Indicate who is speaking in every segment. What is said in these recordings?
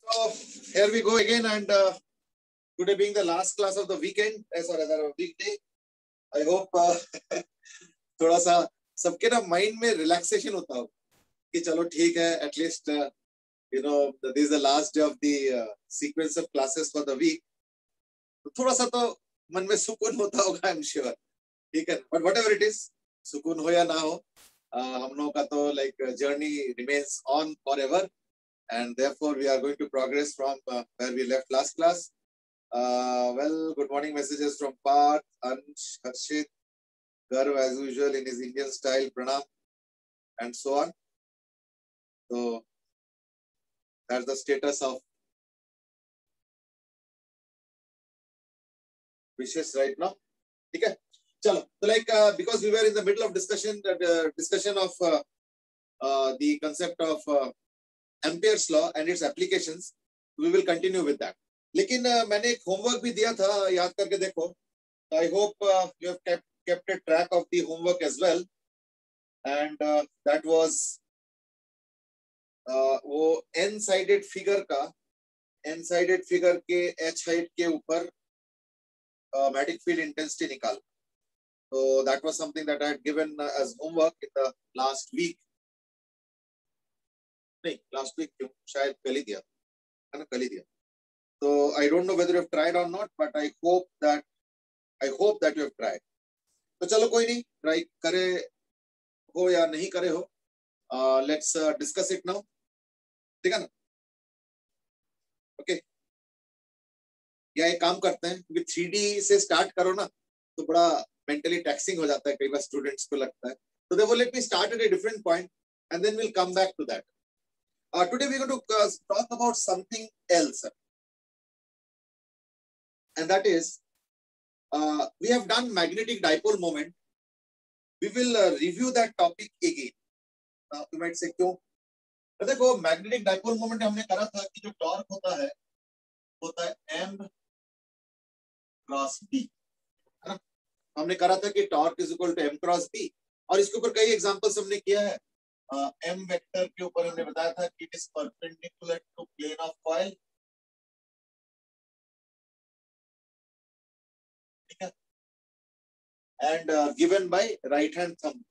Speaker 1: So here we go again, and today being the last class of the weekend, or rather weekday, I hope थोड़ा सा सबके ना mind में relaxation होता हो कि चलो ठीक है, at least this is the last day of the sequence of classes for the week. तो थोड़ा सा तो मन में सुकून होता होगा, आई एम श्योर. ठीक है, बट व्हाटएवर इट इज, सुकून हो या ना हो, हम लोगों का तो like journey remains on forever. And therefore, we are going to progress from where we left last class. Well, good morning messages from Parth, Ansh, Harshit, Garv as usual in his Indian style, Pranam, and so on. So that's the status of wishes right now. Okay, chalo. So like because we were in the middle of discussion of the concept of Ampere's law and its applications, we will continue with that. लेकिन मैंने एक homework भी दिया था, याद करके देखो. I hope you have kept a track of the homework as well, and that was वो n-sided figure के h height के ऊपर magnetic field intensity निकाल. So that was something that I had given as homework in the last week. नहीं, last week क्यों, शायद कल ही दिया है ना, कल ही दिया. तो I don't know whether you have tried or not, but I hope that you have tried. तो चलो कोई नहीं, ट्राई करे हो या नहीं करे हो, लेट्स डिस्कस इट नाउ. ठीक है ना? ओके, या एक काम करते हैं, क्योंकि 3D से स्टार्ट करो ना तो बड़ा मेंटली टैक्सिंग हो जाता है, कई बार स्टूडेंट्स को लगता है. तो देखो, let me start at a different point and then will come back to that. Today we're going to talk about something else, and that is we have done magnetic dipole moment. We will review that topic again. Now you might say क्यों? तो देखो, magnetic dipole moment हमने करा था कि जो torque होता है m क्रॉस b, है ना. हमने करा था कि torque is equal to m cross b, और इसके ऊपर कई एग्जांपल्स हमने किया है. m वेक्टर के ऊपर हमने बताया था कि it is perpendicular to plane of coil. ठीक है, and given by right hand thumb,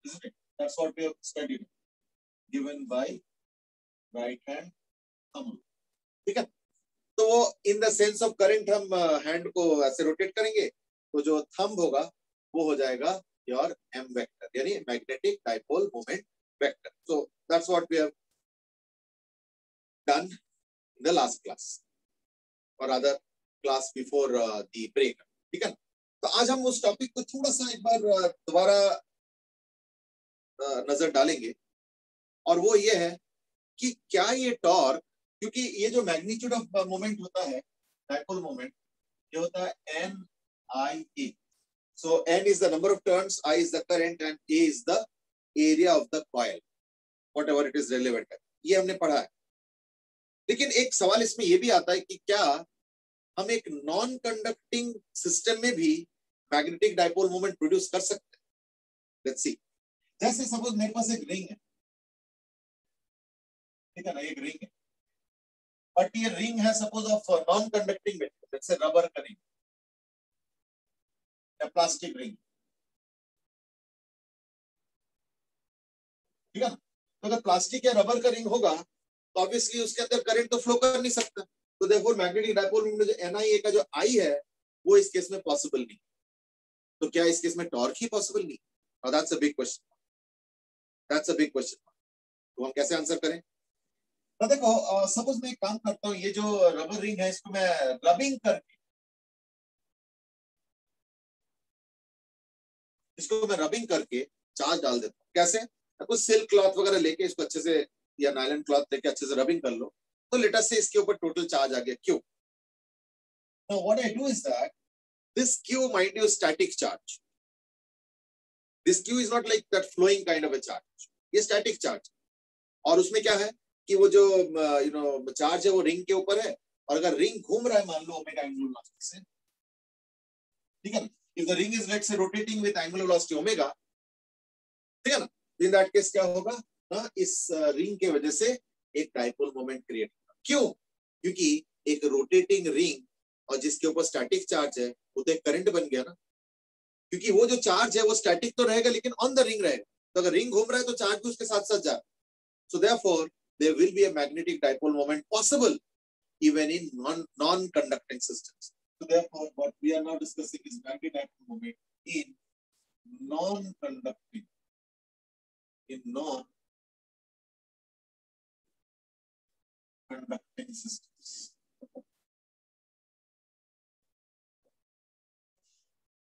Speaker 1: isn't it? That's what we have studied. Given by right hand thumb. ठीक है, तो वो in the sense of current हम हैंड को ऐसे rotate करेंगे, तो जो थंब होगा वो हो जाएगा योर m वेक्टर, यानी magnetic dipole moment vector. So that's what we have done in the last class, or rather class before the break. ठीक है, तो आज हम उस टॉपिक को थोड़ा सा एक बार दोबारा नजर डालेंगे, और वो ये है कि क्या ये टॉर्क, क्योंकि ये जो मैग्नीट्यूड ऑफ मोमेंट होता है, डाइपोल मोमेंट, ये होता है NIA. So N is the number of turns, I is the current, and A is the area of the coil, whatever it is relevant है. ये हमने पढ़ा है. लेकिन एक सवाल इसमें ये भी आता है कि क्या हम एक नॉन कंडक्टिंग सिस्टम में भी मैग्नेटिक डाइपोल मोमेंट प्रोड्यूस कर सकते हैं? Let's see. जैसे सपोज मेरे पास एक रिंग है, ठीक है ना, एक रिंग है, बट ये रिंग है suppose of non conducting material, जैसे रबर का रिंग या प्लास्टिक रिंग. ठीक है, तो अगर प्लास्टिक या रबर का रिंग होगा तो ऑब्वियसली उसके अंदर करंट तो फ्लो कर नहीं सकता. तो देखो, मैग्नेटिक डाइपोल में जो NIA का जो I है वो इस केस में पॉसिबल नहीं. तो क्या इस केस में टॉर्क ही पॉसिबल नहीं? और दैट्स अ बिग क्वेश्चन. तो हम कैसे आंसर करें? तो देखो, सपोज मैं एक काम करता हूँ, ये जो रबर रिंग है इसको मैं रबिंग करके चार्ज डाल देता हूँ. कैसे? कुछ सिल्क क्लॉथ वगैरह लेके इसको अच्छे से, या नायलॉन क्लॉथ लेके अच्छे से रबिंग कर लो, तो लेट अस से इसके ऊपर टोटल चार्ज आ गया Q. Now what I do is that this Q, mind you, static charge. This Q is not like that flowing kind of a charge. ये static charge. और उसमें क्या है कि वो जो चार्ज है वो रिंग के ऊपर है, और अगर रिंग घूम रहा है मान लो ओमेगा एंगुलर वेलोसिटी से, ठीक है ना, if the ring is let's say rotating with angular velocity omega, ठीक है ना, in that case क्या होगा ना, इस रिंग के वजह से एक डाइपोल मोमेंट क्रिएट होगा. क्यों? क्योंकि एक रोटेटिंग रिंग और जिसके ऊपर स्टैटिक चार्ज है वो तो एक करंट बन गया ना, क्योंकि वो जो चार्ज है वो स्टैटिक तो रहेगा लेकिन ऑन द रिंग रहेगा। तो अगर रिंग घूम रहा है तो चार्ज भी उसके साथ साथ जा रहा है। So therefore there will be a magnetic dipole moment possible even in non-conducting systems. So therefore, what we are now discussing is magnetic dipole moment in non-conducting systems.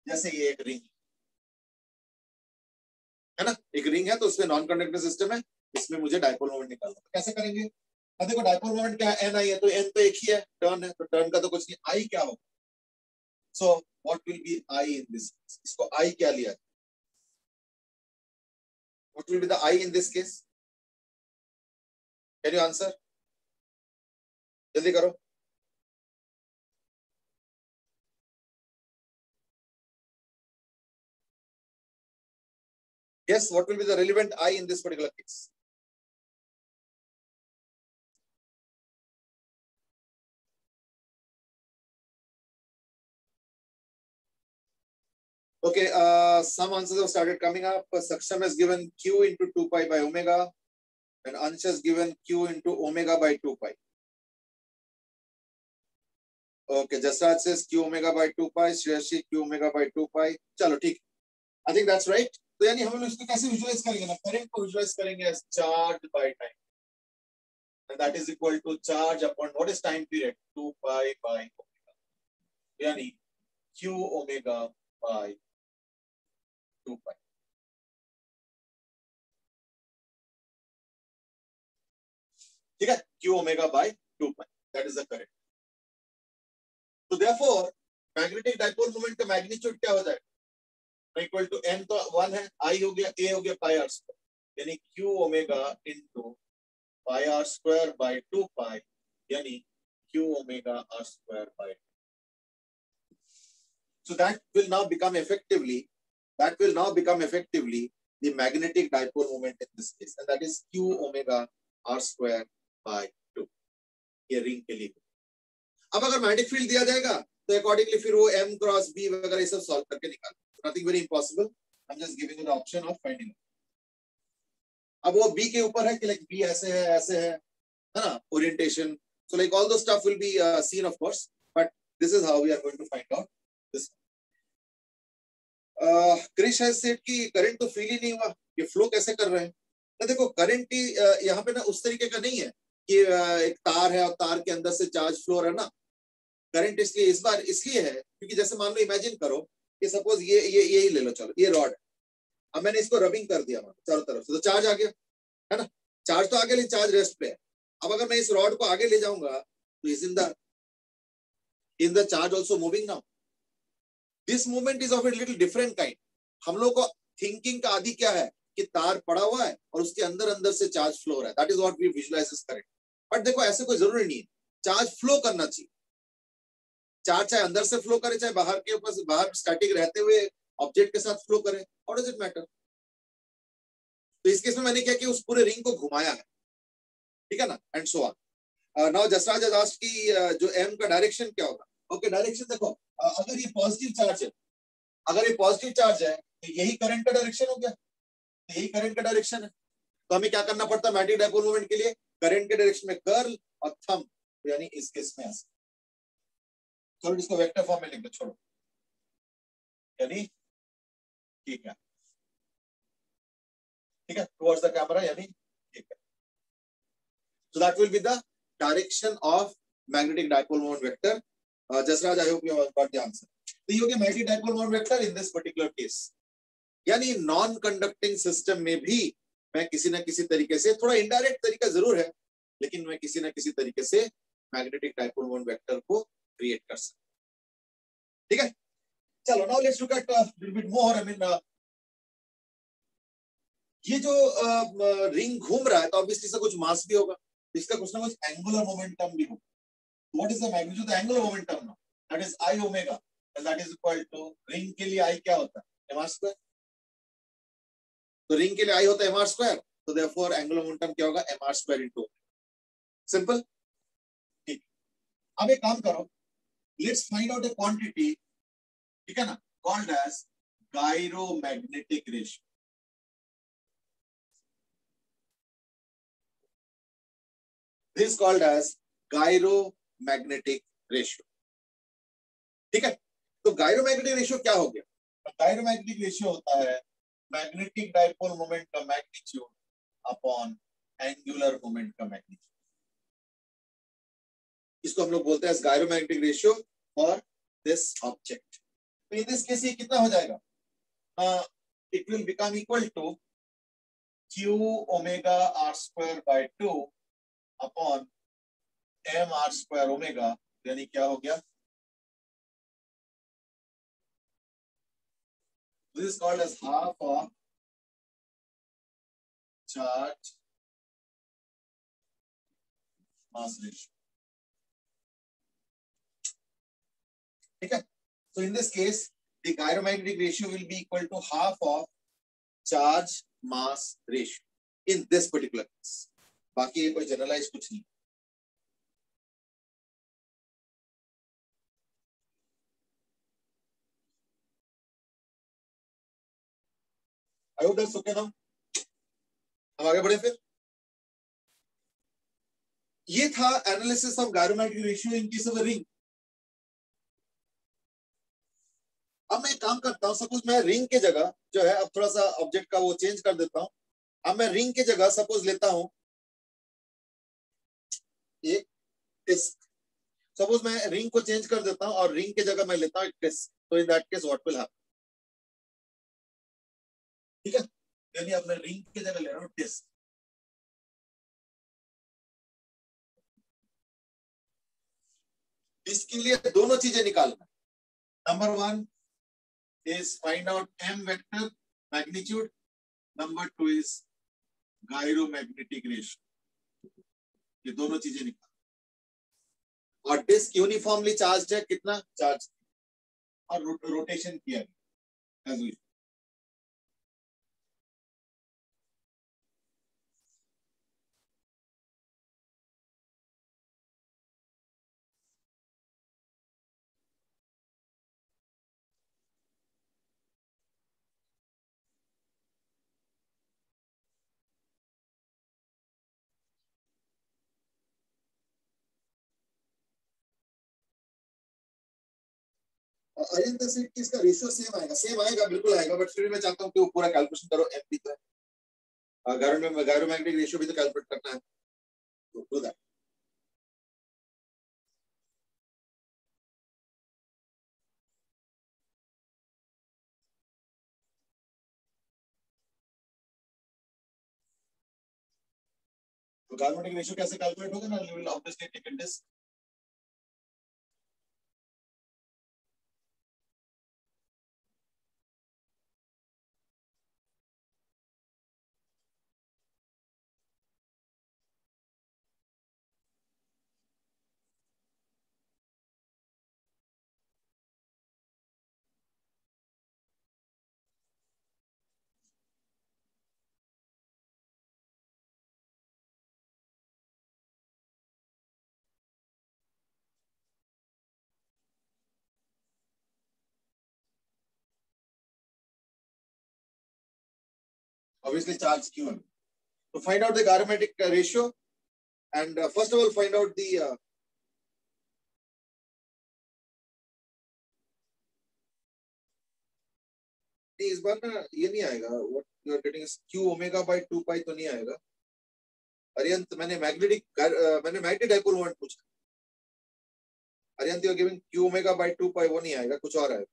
Speaker 1: जैसे ये एक रिंग है ना, एक रिंग है तो उसमें नॉन कंडक्टिंग सिस्टम है, इसमें मुझे डाइपोल मोमेंट निकालना है। कैसे करेंगे? अब देखो डाइपोल मोमेंट क्या है, एन आई है, तो एन तो एक ही है, टर्न है, तो टर्न का तो कुछ नहीं, आई क्या होगा? So what will be I in this? इसको आई क्या लिया? What will be the I in this case? Can you answer? जल्दी करो। Guess what will be the relevant I in this particular case? Okay, some answers have started coming up. Saksham has given Q into 2 pi by omega, and Ansh has given Q into omega by 2 pi. Okay, Jasraj says Q omega by 2 pi, Shreyashi Q omega by 2 pi. चलो ठीक, I think that's right. तो यानी हम लोग इसको कैसे visualise करेंगे ना, करंट को विजुलाइज करेंगे as charge by time, and that is equal to charge upon what is time period? 2 pi by omega. यानी Q omega by 2 pi. ठीक है, Q omega by 2 pi, that is the current. So therefore magnetic dipole moment का magnitude क्या हो जाएगा? Equal to n तो 1 है, I हो गया, A हो गया पाई आर स्क्वायर, यानी Q omega into pi r square by 2 pi, यानी Q omega r square by. So that will now become effectively the magnetic dipole moment in this case, and that is Q omega r square by 2, ये ring के लिए। अब अगर magnetic field दिया जाएगा तो accordingly फिर वो m क्रॉस b वगैरह ये सब सॉल्व करके निकालो, nothing very impossible, I am just giving you the option of finding. अब वो b के ऊपर है कि लाइक b ऐसे है ना, orientation, so like all those stuff will be seen of course, but this is how we are going to find out this. Krish has said कि करंट तो फील ही नहीं हुआ, ये फ्लो कैसे कर रहे हैं? तो देखो करंट यहाँ पे ना उस तरीके का नहीं है कि एक तार है और तार के अंदर से चार्ज फ्लो है ना। करंट इसलिए इस बार इसलिए है क्योंकि जैसे मान लो इमेजिन करो कि सपोज ये ही ले लो, चलो ये रॉड है, अब मैंने इसको रबिंग कर दिया चारों तरफ से, तो चार्ज आ गया है ना, चार्ज तो आगे, लेकिन चार्ज रेस्ट पे है। अब अगर मैं इस रॉड को आगे ले जाऊंगा तो is in the charge also moving now. This movement is of a little different kind. हम लोग को थिंकिंग का आदि क्या है कि तार पड़ा हुआ है और उसके अंदर अंदर से चार्ज फ्लो हो रहा है, that is what we visualise as current. But देखो ऐसे कोई जरूरी नहीं है, चार्ज फ्लो करना चाहिए, चार्ज चाहे अंदर से फ्लो करे चाहे बाहर के ऊपर, बाहर स्टैटिक रहते हुए ऑब्जेक्ट के साथ फ्लो करे, हाउ डज इट मैटर? तो इस केस में मैंने क्या किया, उस पूरे रिंग को घुमाया है, ठीक है ना, and so on. Now Jasraj has asked कि जो m का डायरेक्शन क्या होगा। ओके, डायरेक्शन देखो, अगर ये पॉजिटिव चार्ज है, अगर ये पॉजिटिव चार्ज है तो यही करंट का डायरेक्शन हो गया, तो यही करंट का डायरेक्शन है। तो हमें क्या करना पड़ता है मैग्नेटिक डाइपोल मोमेंट के लिए? करंट के डायरेक्शन में कर्ल और थंब, यानी इस केस में ऐसे। चलो इसको वेक्टर फॉर्म में लिख दो, छोड़ो, यानी ठीक है, ठीक है, टुवर्ड्स द कैमरा, यानी ठीक है। So that will be the direction of magnetic dipole moment vector. Jasraj, I hope you have got the answer. तो ये हो गया magnetic dipole moment vector in this particular case. यानी नॉन कंडक्टिंग सिस्टम में भी मैं किसी ना किसी तरीके से, थोड़ा इनडायरेक्ट तरीका जरूर है, लेकिन मैं किसी ना किसी तरीके से मैग्नेटिक डाइपोल मोमेंट वेक्टर को क्रिएट कर सकता हूं। ठीक है, चलो now let's look at little bit more. I mean ये जो रिंग घूम रहा है तो ऑब्वियसली इसका कुछ मास भी होगा, इसका कुछ ना कुछ एंगुलर मोमेंटम भी होगा। What is the magnitude of the angular momentum now? That is I omega, and that is equal to ring के लिए I क्या होता है? mr square. तो रिंग के लिए I होता है mr square, तो therefore angular momentum क्या होगा? mr square into simple. ठीक, अब एक काम करो, let's find out a quantity, ठीक है ना, called as gyromagnetic ratio. This called as gyromagnetic ratio. ठीक है, तो गायरोमैग्नेटिक रेशियो क्या हो गया? गायरोमैग्नेटिक रेशियो होता है मैग्नेटिक डाइपोल मोमेंट का मैग्नीट्यूड अपॉन एंगुलर मोमेंट का मैग्नीट्यूड. इसको हम लोग बोलते हैं gyromagnetic ratio for this object. तो इन दिस केस ये कितना हो जाएगा? It will become equal to q omega r square by 2 upon m r square omega. यानी क्या हो गया? This is called as half of charge mass ratio. ठीक है, so in this case the gyromagnetic ratio will be equal to half of charge mass ratio in this particular case. बाकी ये कोई generalise कुछ नहीं. I hope that's okay now. हम आगे बढ़े फिर. ये था analysis of gyromagnetic ratio in case of a ring. अब मैं काम करता हूं, सपोज मैं रिंग के जगह जो है, अब थोड़ा सा ऑब्जेक्ट का वो चेंज कर देता हूं. अब मैं रिंग के जगह सपोज लेता हूं एक डिस्क. सपोज मैं रिंग को चेंज कर देता हूं और रिंग के जगह मैं लेता हूं एक डिस्क. तो in that case what will happen? ठीक है, यानी अब मैं रिंग के जगह ले रहा हूं डिस्क. इसके लिए दोनों चीजें निकालना. Number 1 is find out m vector magnitude. Number 2 is gyromagnetic ratio. ये दोनों चीजें निकाल. और डिस्क यूनिफॉर्मली चार्ज है, कितना चार्ज, और रोटेशन किया गया एज यूजुअल. अरिंद सीट की इसका रेशियो सेम आएगा बिल्कुल आएगा, बट फिर मैं चाहता हूं कि वो पूरा कैलकुलेशन करो. एमपी तो है, गायरोमैग्नेटिक रेशियो भी तो कैलकुलेट करना है, तो डू दैट. तो गायरोमैग्नेटिक रेशियो कैसे कैलकुलेट होगा ना, you will obviously take this. Obviously charge q1. So find out the garometric ratio, and first of all find out the इस बार ना ये नहीं आएगा. what you are getting is q omega by 2 pi तो नहीं आएगा. अरियंत मैंने मैग्नेटिक डाइपोल मोमेंट पूछा. Ariyant you are giving q omega by 2 pi, वो नहीं आएगा, कुछ और आएगा.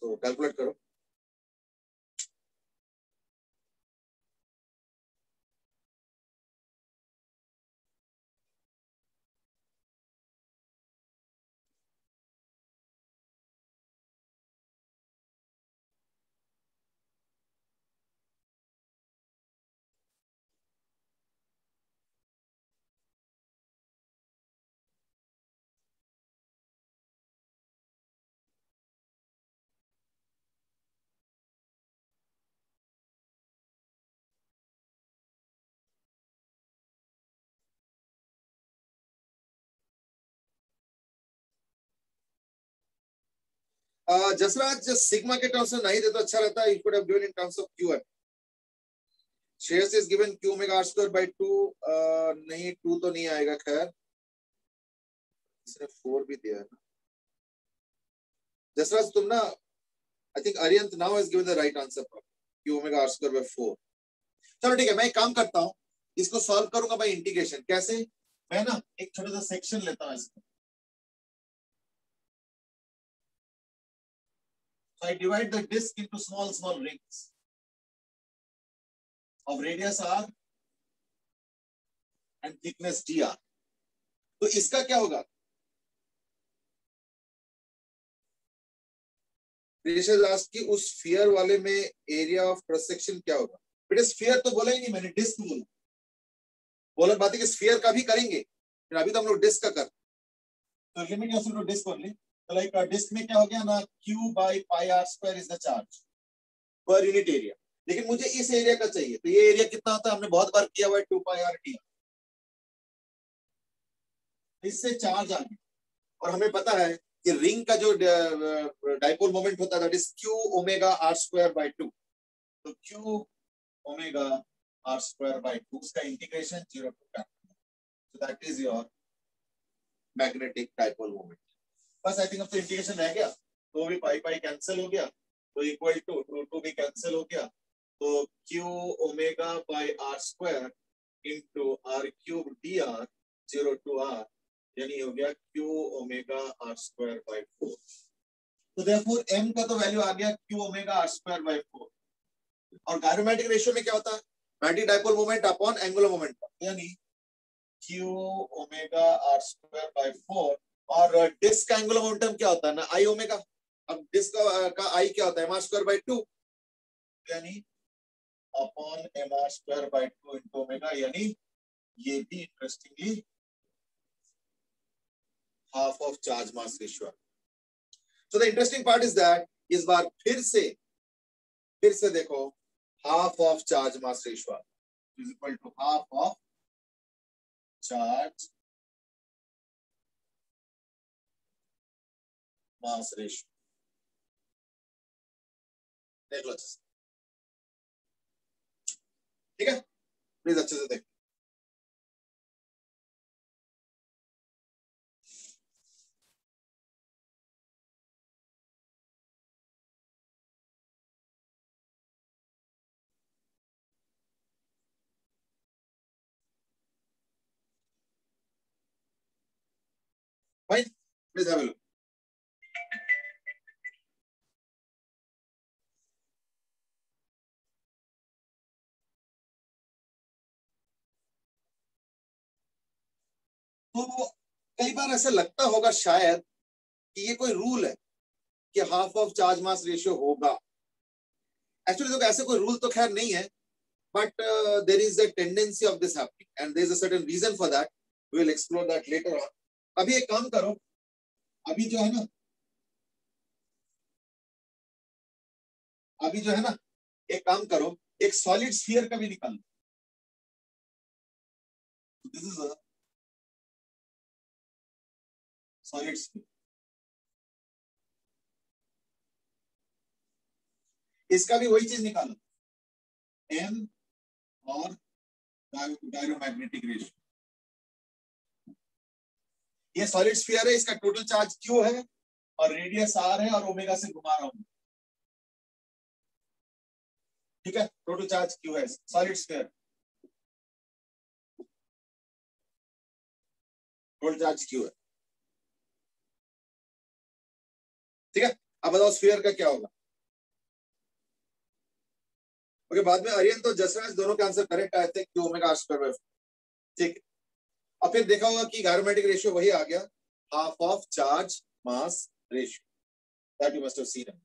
Speaker 1: तो कैलकुलेट करो. जसराज सिग्मा के टर्म्स में नहीं दे तो अच्छा रहता है, you could have given in terms of q m. शेयर्स is given q omega r square by 2. नहीं 2 तो नहीं आएगा, खैर इसने 4 भी दिया है ना. जसराज तुम ना, I think Ariyant now has given the right answer for q omega r square by 4. चलो ठीक है, मैं एक काम करता हूँ, इसको सॉल्व करूंगा बाय इंटीग्रेशन. कैसे? मैं ना एक छोटा सा सेक्शन लेता हूँ इसको. So I divide the disk into small rings of radius r and thickness dr. तो इसका क्या होगा? की उस स्फीयर वाले में एरिया ऑफ क्रॉस सेक्शन क्या होगा? बेटा स्फीयर तो बोला ही नहीं मैंने, डिस्क बोला. बोला बात है कि स्फीयर का भी करेंगे, अभी तो हम लोग डिस्क का कर. तो limit yourself to disc only. तो लाइक डिस्क में क्या हो गया ना, q by pi r square is the charge per unit area. लेकिन मुझे इस एरिया का चाहिए, तो ये एरिया कितना होता है? हमने बहुत बार किया हुआ है 2 pi r t. इससे चार्ज आ गया, और हमें पता है कि रिंग का जो डाइपोल मोमेंट होता है that is q omega r square by 2. तो q omega r square by 2 उसका integration 0 to capital. So that is your magnetic dipole moment. बस आई थिंक अब तो इंटीग्रेशन रह गया, तो भी पाई पाई कैंसिल हो गया, तो इक्वल टू टू टू भी कैंसिल हो गया. तो q omega by r square into r cube dr 0 to r, यानी हो गया q omega r square by 4. तो देयरफॉर m का तो वैल्यू आ गया q omega r square by 4. और गायरोमैग्नेटिक रेशियो में क्या होता है? Magnetic dipole moment upon angular moment, यानी q omega r square by 4. और डिस्क का एंगुलर मोमेंटम क्या होता है ना, आई ओमेगा. अब डिस्क का आई क्या होता है? mr स्क्वायर बाय 2, यानी upon mr square by 2 into omega, यानी ये भी interestingly half of charge mass ratio. So the interesting part is that इस बार फिर से देखो, half of charge mass ratio is equal to half of charge mass ratio. देख लो ठीक है, प्लीज अच्छे से देख. भाई प्लीज हैव अ लुक. तो कई बार ऐसा लगता होगा शायद कि ये कोई रूल है कि half of charge mass ratio होगा. एक्चुअली तो ऐसे कोई रूल तो खैर नहीं है, but there is a tendency of this happening and there is a certain reason for that. We will explore that later on. अभी एक काम करो, अभी जो है ना, एक काम करो, एक सॉलिड स्फीयर का भी निकालो. This is a solid sphere. इसका भी वही चीज निकालो, m और डायरोमैग्नेटिक रेशियो. ये सॉलिड स्फीयर है, इसका टोटल चार्ज q है और रेडियस r है और ओमेगा से घुमा रहा हूं. ठीक है, टोटल चार्ज q है, solid sphere, total charge q है. ठीक है, अब बताओ स्फीयर का क्या होगा. ओके, बाद में अरियन तो जसराज दोनों के आंसर करेक्ट आए थे, q omega r square by 4. ठीक है, अब फिर देखा होगा कि गायरोमैग्नेटिक रेशियो वही आ गया, half of charge mass ratio. That you must have seen.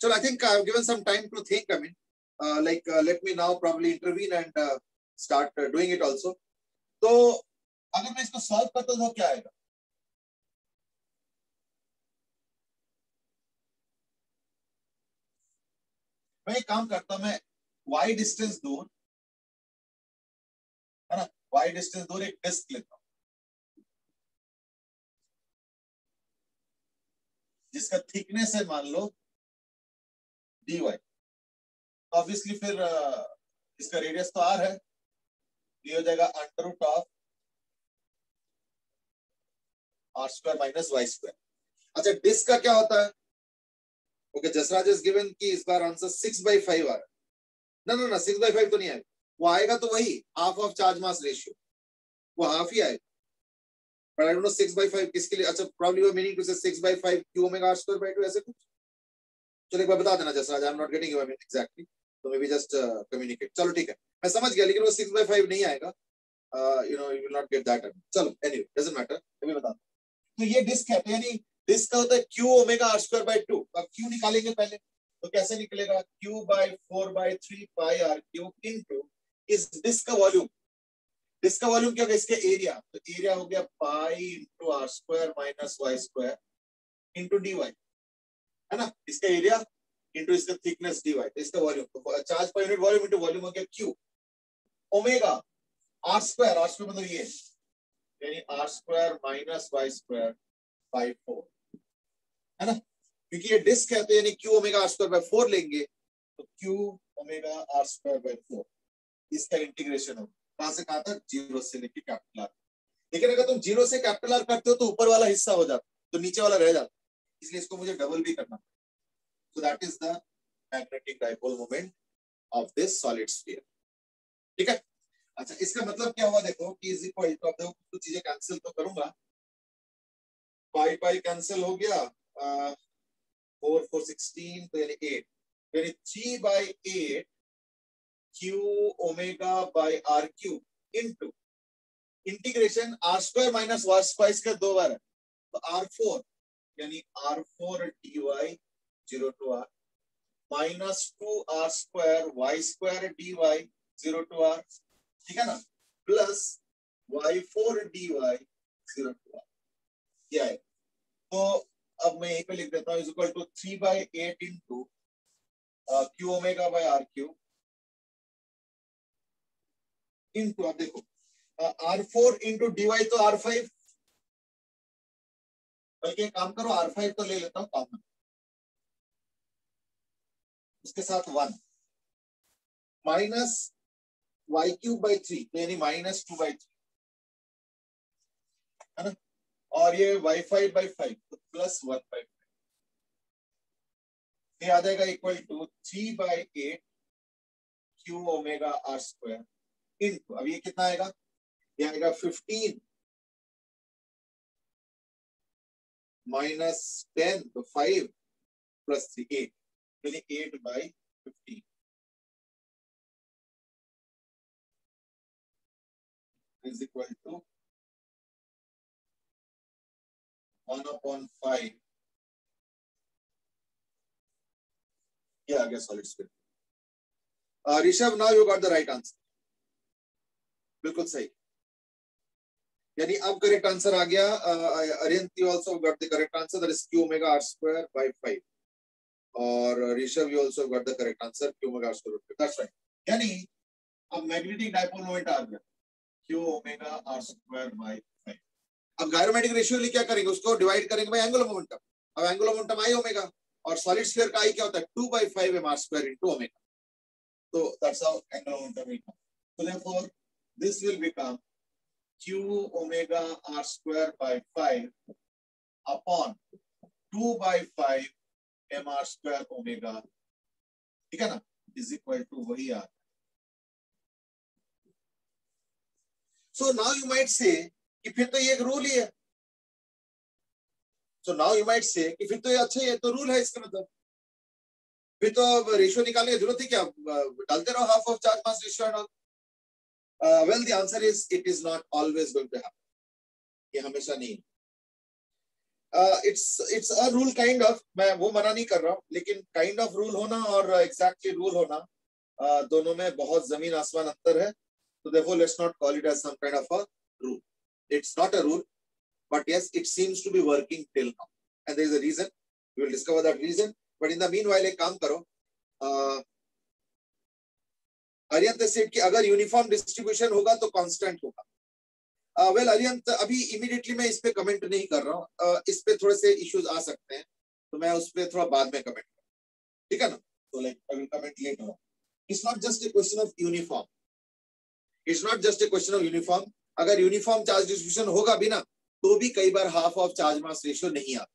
Speaker 1: चलो, I think I've given some time to think. I mean, let me now probably intervene and start doing it also. तो अगर मैं इसको solve करता हूँ तो क्या आएगा? मैं एक काम करता हूँ, मैं y डिस्टेंस दूर, है ना, y डिस्टेंस दूर एक डिस्क लेता हूँ जिसका थिकनेस है मान लो dy। ऑब्वियसली फिर इसका रेडियस तो r है, ये हो जाएगा under root of r square minus y square. अच्छा, डिस्क का क्या होता है? ओके, जसराज इज गिवन कि इस बार आंसर 6/5 आ रहा है। ना ना 6/5 तो नहीं आएगा, वो आएगा तो वही half of charge mass ratio, वो हाफ ही आएगा। बट आई डोंट नो 6/5 किसके लिए। अच्छा, प्रॉब्ली वो मीनिंग टू से 6/5 q omega r square by 2 ऐसे कुछ। चलो एक बार बता देना Jasraj, I am not getting you I mean exactly, तो मे बी जस्ट कम्युनिकेट। चलो ठीक है, मैं समझ गया, लेकिन वो 6/5 नहीं आएगा, you know, you will not get that. चलो एनीवे, डजंट मैटर, अभी बता। तो ये डिस्क है, यानी डिस्क का होता है q omega r square by 2। अब q निकालेंगे पहले, तो कैसे निकलेगा? q by 4/3 pi r cube into इस डिस्क का वॉल्यूम। डिस्क का वॉल्यूम क्या होगा? इसके एरिया, तो एरिया हो गया pi into r square minus y square into dy, है ना। इसका एरिया इंटू इसका थिकनेस dy, तो इसका वॉल्यूम, तो charge per unit volume into volume हो गया q ओमेगा r स्क्वायर मतलब ये, यानी r square minus y square by 4, है ना। क्योंकि ये डिस्क है तो यानी q omega r square by 4 लेंगे, तो q omega r square by 4, इसका इंटीग्रेशन होगा कहां से कहां तक? 0 से लेके कैपिटल R। लेकिन अगर तुम 0 से कैपिटल R करते हो तो ऊपर वाला हिस्सा हो जाता, तो नीचे वाला रह जाता, इसलिए इसको मुझे डबल भी करना। So that is the magnetic dipole moment of this solid sphere, ठीक है। अच्छा, इसका मतलब क्या हुआ? देखो कि इज इक्वल टू, अब देखो कुछ चीजें कैंसिल तो करूंगा, पाई पाई कैंसिल हो गया, 4 4 16, तो यानी 8, यानी 3/8 q omega by r cube into integration r square minus y square का 2 बार है, तो r4 यानी r4 dy 0 to r minus 2r square y square dy 0 to r, ठीक है ना, plus y4 dy 0 to r, क्या है? तो अब मैं यहीं पे लिख देता हूँ, is equal to 3/8 into q omega by r cube into, अब देखो r4 इंटू dy तो r5, बल्कि काम करो r5 तो ले लेता हूँ कॉमन, उसके साथ 1 माइनस y क्यूब बाई 3, तो यानी माइनस 2/3, है ना। और ये y5/5 तो प्लस 1/5, ये आ जाएगा equal to 3/8 q omega r square into, अब ये कितना आएगा? ये आएगा 15 माइनस 10, तो 5 प्लस 3 8, यानी 8/15 इज इक्वल टू 1/5, ये आ गया solid sphere. Rishabh, now you got the right answer, बिल्कुल सही, यानी अब करेक्ट आंसर आ गया। Ariyant you also got the correct answer, that is q omega r square by 5, और Rishabh you also got the correct answer, q omega r square, that's right. यानी अब magnetic dipole moment आ गया q omega r square by 5। अब gyromagnetic ratio लिए क्या करेंगे? उसको डिवाइड करेंगे बाय एंगुलर मोमेंटम। अब एंगुलर मोमेंटम i ओमेगा, और सॉलिड स्फीयर का i क्या होता है? 2/5 mr स्क्वायर इनटू ओमेगा, तो that's how angular momentum will come. So therefore this will become q omega r square by 5 upon 2/5 mr square omega, ठीक है ना, is equal to वही आ। So now you might say कि फिर तो ये एक रूल ही है। So now you might say कि फिर तो ये अच्छा, ये तो रूल है, इसका मतलब फिर तो रेशियो निकालने की जरूरत ही क्या, डालते रहो half of charge mass ratio and all. Well, the answer is it is not always going to happen, ये हमेशा नहीं। It's a rule kind of, मैं वो मना नहीं कर रहा हूँ, लेकिन काइंड ऑफ रूल होना और एग्जैक्टली रूल होना दोनों में बहुत जमीन आसमान अंतर है. So therefore, let's not call it as some kind of a rule. It's not a rule, but yes, it seems to be working till now, and there is a reason. We will discover that reason. But in the meanwhile, एक काम करो. अरियंत सेठ कि अगर uniform distribution होगा तो constant होगा. Well अरियंत, अभी इमीडिएटली मैं इस पे कमेंट नहीं कर रहा हूँ. इस पे थोड़े से इश्यूज आ सकते हैं, तो मैं उस पे थोड़ा बाद में कमेंट करूँ. ठीक है ना? तो like I will comment later. It's not just a question of uniform. It's not just a question of uniform. अगर यूनिफॉर्म चार्ज डिस्ट्रीब्यूशन होगा भी ना, तो भी कई बार half of charge mass ratio नहीं आता.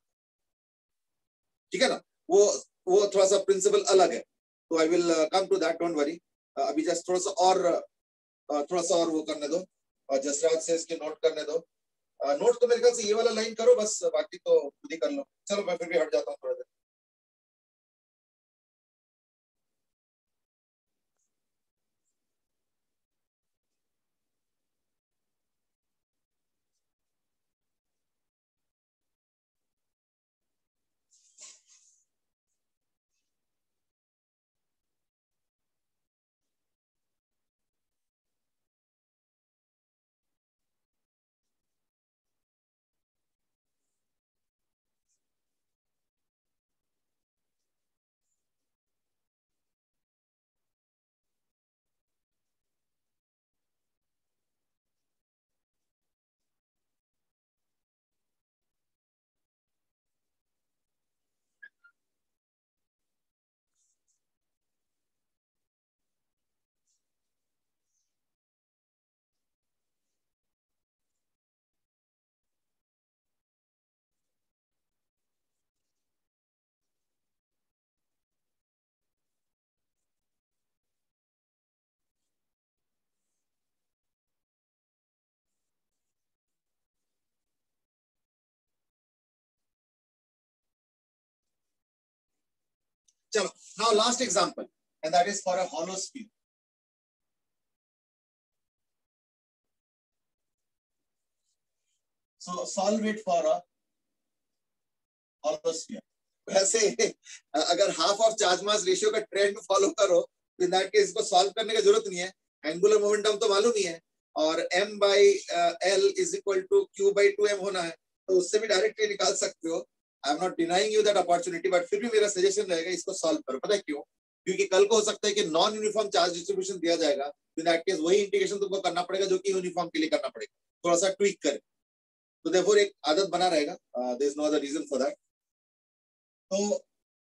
Speaker 1: ठीक है ना? वो थोड़ा सा प्रिंसिपल अलग है. तो I will come to that, don't worry. अभी जस्ट थोड़ा सा और वो करने दो, और जसराज से इसके नोट करने दो. नोट तो मेरे ख्याल से ये वाला लाइन करो बस, बाकी तो खुद ही कर लो. चलो मैं फिर भी हट जाता हूँ थोड़ा देर. चलो, now last example, and that is for a hollow sphere. So solve it for a hollow sphere. वैसे अगर half of charge mass ratio का ट्रेंड फॉलो करो, तो इन दैट केस इसको सॉल्व करने की जरूरत नहीं है. एंगुलर मोमेंटम तो मालूम ही है, और m by l is equal to q by 2m होना है, तो उससे भी डायरेक्टली निकाल सकते हो. I am not denying you that opportunity, but फिर भी मेरा सजेशन रहेगा इसको सॉल्व करो. पता है क्यों? क्योंकि कल को हो सकता है कि नॉन यूनिफॉर्म चार्ज डिस्ट्रीब्यूशन दिया जाएगा, इन दैट केस वही इंटीग्रेशन तुमको करना पड़ेगा जो कि यूनिफॉर्म के लिए करना पड़ेगा. थोड़ा सा ट्विक करें, तो देयरफॉर एक आदत बना रहेगा. There is no other reason for that. तो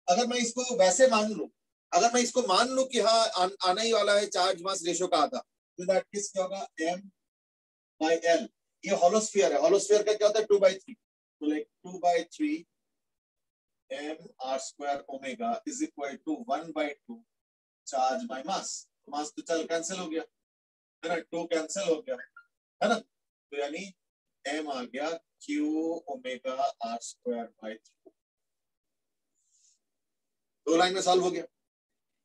Speaker 1: अगर मैं इसको वैसे मान लूं, अगर मैं इसको मान लूं कि हाँ आना ही वाला है चार्ज मास रेशियो का आधा, तो दैट किस क्या होगा? m by l. ये हॉलोस्फीयर है. हॉलोस्फीयर का क्या होता है? 2/3. तो like 2/3 m r square omega is equal to 1/2 charge by mass. Mass तो चल कैंसिल हो गया है ना, 2 कैंसिल हो गया है ना, तो यानी m आ गया q omega r square by 3. दो लाइन में सॉल्व हो गया.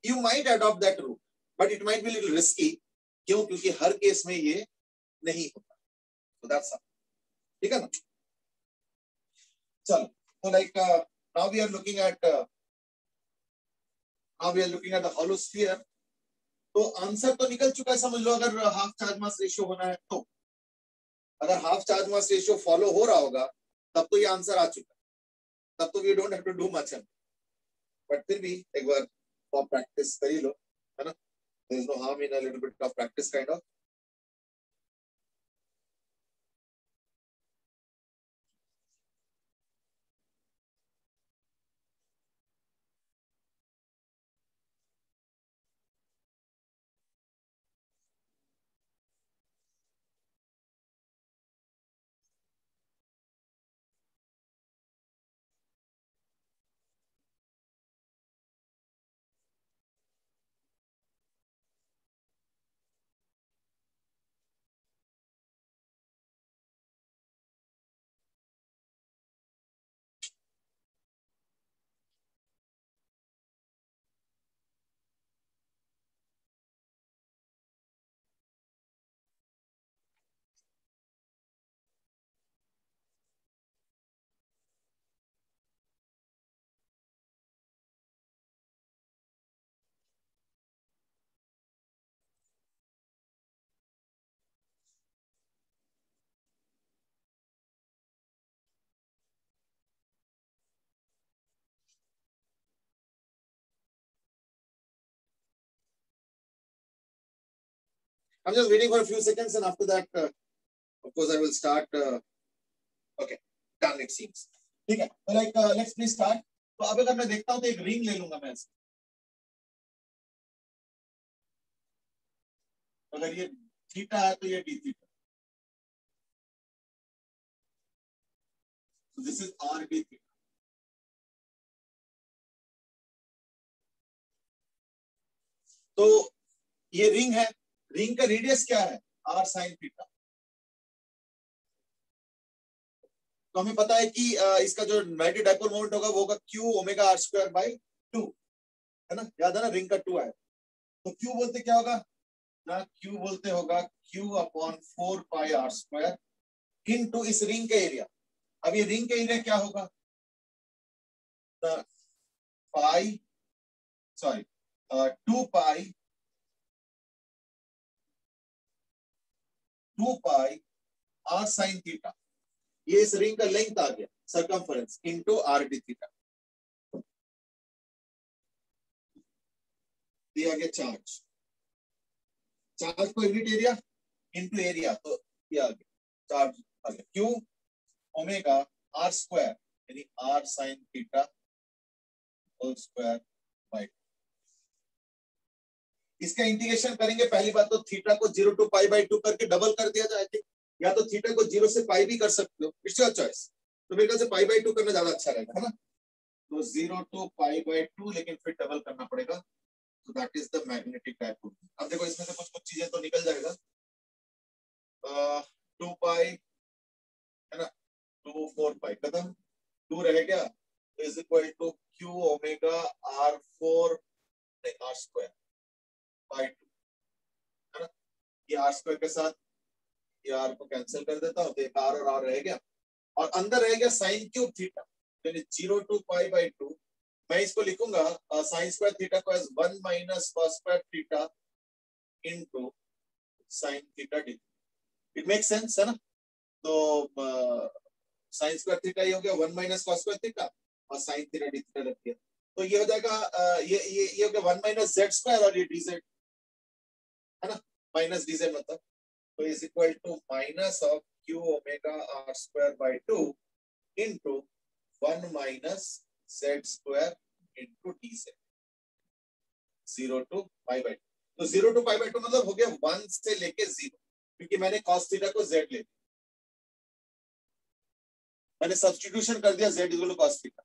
Speaker 1: You might adopt that rule, but it might be little risky. क्यों? क्योंकि हर केस में ये नहीं होता. तो दैट्स ऑल. ठीक है ना? चलो, तो like now we are looking at the hollow sphere. तो आंसर तो निकल चुका है, समझ लो. अगर हाफ चार्ज मास रेशियो होना है, तो अगर half charge mass ratio follow हो रहा होगा, तब तो ये आंसर आ चुका है. तब तो we don't have to do much. But फिर भी एक बार फॉर प्रैक्टिस कर ही लो, है ना? There is no harm in a little bit of practice kind of. I'm just waiting for a few seconds and after that, of course, I will start. Okay, done it seems. ठीक है, तो like let's please start. तो अब अगर मैं देखता हूँ तो एक रिंग ले लूंगा मैं ऐसे. अगर ये थीटा है तो ये D theta. So this is r d theta. तो ये रिंग है, रिंग का रेडियस क्या है? r sin theta. तो हमें पता है कि इसका जो मैग्नेटिक डाइपोल मोमेंट होगा वो होगा q omega r square by 2, है ना? याद है ना, रिंग का 2 है. तो q बोलते क्या होगा ना? q बोलते होगा q upon 4 pi r square into इस रिंग का एरिया. अब ये रिंग का एरिया क्या होगा? Pi, sorry 2 pi r sin theta. ये इस रिंग का लेंथ आ गया, circumference into r d theta. दिया गया चार्ज, चार्ज को यूनिट एरिया इनटू एरिया, तो ये आ गया चार्ज आ गया q ओमेगा r स्क्वायर यानी r sin theta whole square by. इसका इंटीग्रेशन करेंगे. पहली बात तो थीटा को 0 टू पाई बाई 2 करके डबल कर दिया जाए, या तो थीटा को 0 से पाई भी कर सकते हो, इट्स योर चॉइस. तो मेरे ख्याल से पाई बाई 2 करना ज्यादा अच्छा रहेगा, है ना? तो 0 टू पाई बाई 2, लेकिन फिर डबल करना पड़ेगा. तो that is the magnetic dipole. अब देखो इसमें से कुछ कुछ चीजें तो निकल जाएगा. 2 पाई है ना, 2 4 पाई खत्म, 2 रह गया is equal to q omega r4 r square by 2, है ना? ये r स्क्वायर के साथ ये r को कैंसिल कर देता हूं, तो एक r और r रह गया और अंदर रह गया साइन क्यूब थीटा यानी 0 टू पाई बाई 2. मैं इसको लिखूंगा साइन स्क्वायर थीटा को as 1 minus cos square theta into sine theta d. It make sense, है ना? तो साइन स्क्वायर थीटा ये हो गया 1 माइनस कॉस स्क्वायर थीटा और साइन थीटा डी थीटा रख दिया, तो ये हो जाएगा ये हो गया 1 माइनस जेड स्क्वायर और ये डी जेड, है ना? माइनस डी जेड मतलब, तो is equal to minus of q omega r square by 2 into 1 minus z square into d z. 0 to pi by 2, तो 0 टू पाई बाय 2 मतलब हो गया 1 से लेके 0, क्योंकि मैंने cos थीटा को z ले लिया, मैंने सब्स्टिट्यूशन कर दिया z equal to cos theta.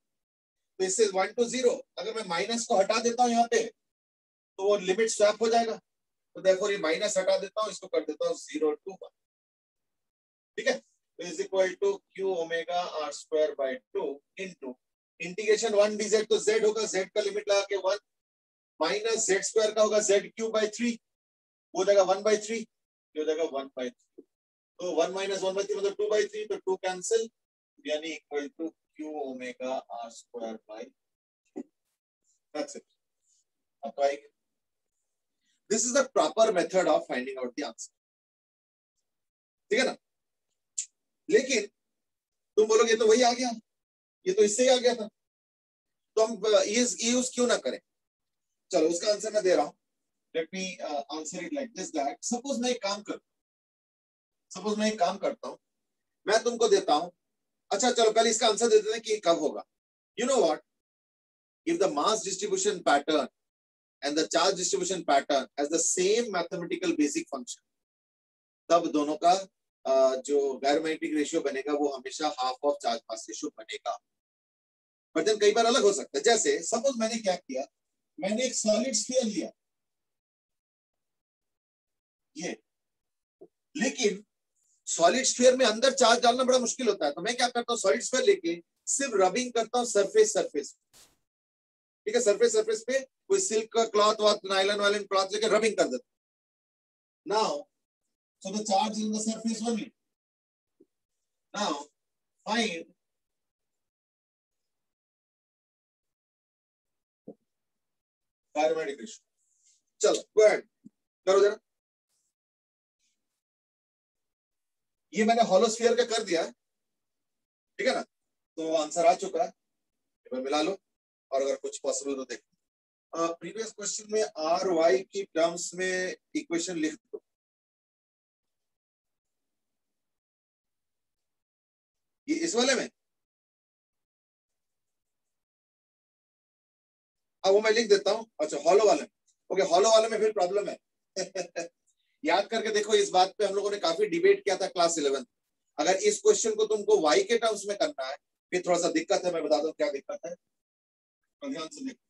Speaker 1: तो इससे 1 टू 0, अगर मैं माइनस को हटा देता हूं यहाँ पे तो वो लिमिट स्वैप हो जाएगा. तो देयरफॉर ये माइनस हटा देता हूं, इसको कर देता हूं 0 टू 1. ठीक है, तो is equal to q omega r square by 2 into integration 1 dz, तो z होगा, z का लिमिट लगा के 1 माइनस z स्क्वायर का होगा z क्यूब बाय 3, हो जाएगा 1 बाय 3, ये हो जाएगा 1 बाय 3. तो 1 माइनस 1 बाय 3 मतलब 2 बाय 3, तो 2 कैंसिल यानी equal to q omega r square by 2. That's it. आपको आएगा. This is the proper method of finding out the answer. ठीक है ना? लेकिन तुम बोलोगे ये तो वही आ गया, ये तो इससे ही आ गया था, तो हम ये यूज क्यों ना करें? चलो उसका आंसर मैं दे रहा हूं. Let me answer it like this that suppose मैं एक काम करता हूं, मैं तुमको देता हूं. अच्छा चलो पहले इसका आंसर दे देते हैं कि कब होगा. You know what, if the mass distribution pattern and the charge distribution pattern has the same mathematical basic function, तब दोनों का जो गायरोमैग्नेटिक रेशियो बनेगा वो हमेशा half of charge mass ratio बनेगा. बट देन कई बार अलग हो सकता है. जैसे सपोज मैंने क्या किया, मैंने एक सॉलिड स्फीयर लिया ये, लेकिन सॉलिड स्फीयर में अंदर चार्ज डालना बड़ा मुश्किल होता है, तो मैं क्या करता हूँ, सॉलिड स्फीयर लेके सिर्फ रबिंग करता हूँ सरफेस. ठीक है, सरफेस पे कोई सिल्क का क्लॉथ व नायलॉन क्लॉथ लेके रबिंग कर देता. Now so the charge is in the surface only. Now find biometric ratio. चलो गो अहेड करो जरा. ये मैंने हॉलो स्फीयर का कर दिया है, ठीक है ना? तो आंसर आ चुका है, एक बार मिला लो और अगर कुछ पॉसिबल तो देखो. प्रीवियस क्वेश्चन में आर वाई की टर्म्स में इक्वेशन लिख दो. ये इस वाले में, वो मैं लिख देता हूँ। अच्छा हॉलो वाले में, ओके हॉलो वाले में फिर प्रॉब्लम है। याद करके देखो, इस बात पे हम लोगों ने काफी डिबेट किया था क्लास 11। अगर इस क्वेश्चन को तुमको वाई के टर्म्स में करना है फिर थोड़ा सा दिक्कत है, मैं बता दूं क्या दिक्कत है, तो ध्यान से देखो।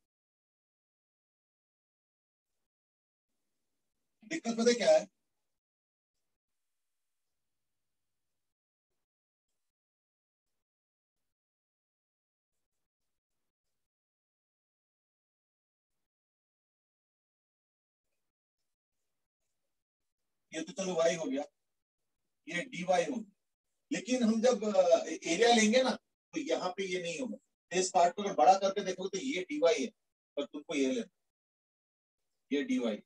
Speaker 1: दिक्कत पता है क्या है, ये तो चलो वाई हो गया, ये डी वाई हो गया, लेकिन हम जब एरिया लेंगे ना तो यहाँ पे ये नहीं होगा। इस पार्ट को अगर बड़ा करके देखोगे तो ये डी वाई है, और तुमको ये लेना, ये डी वाई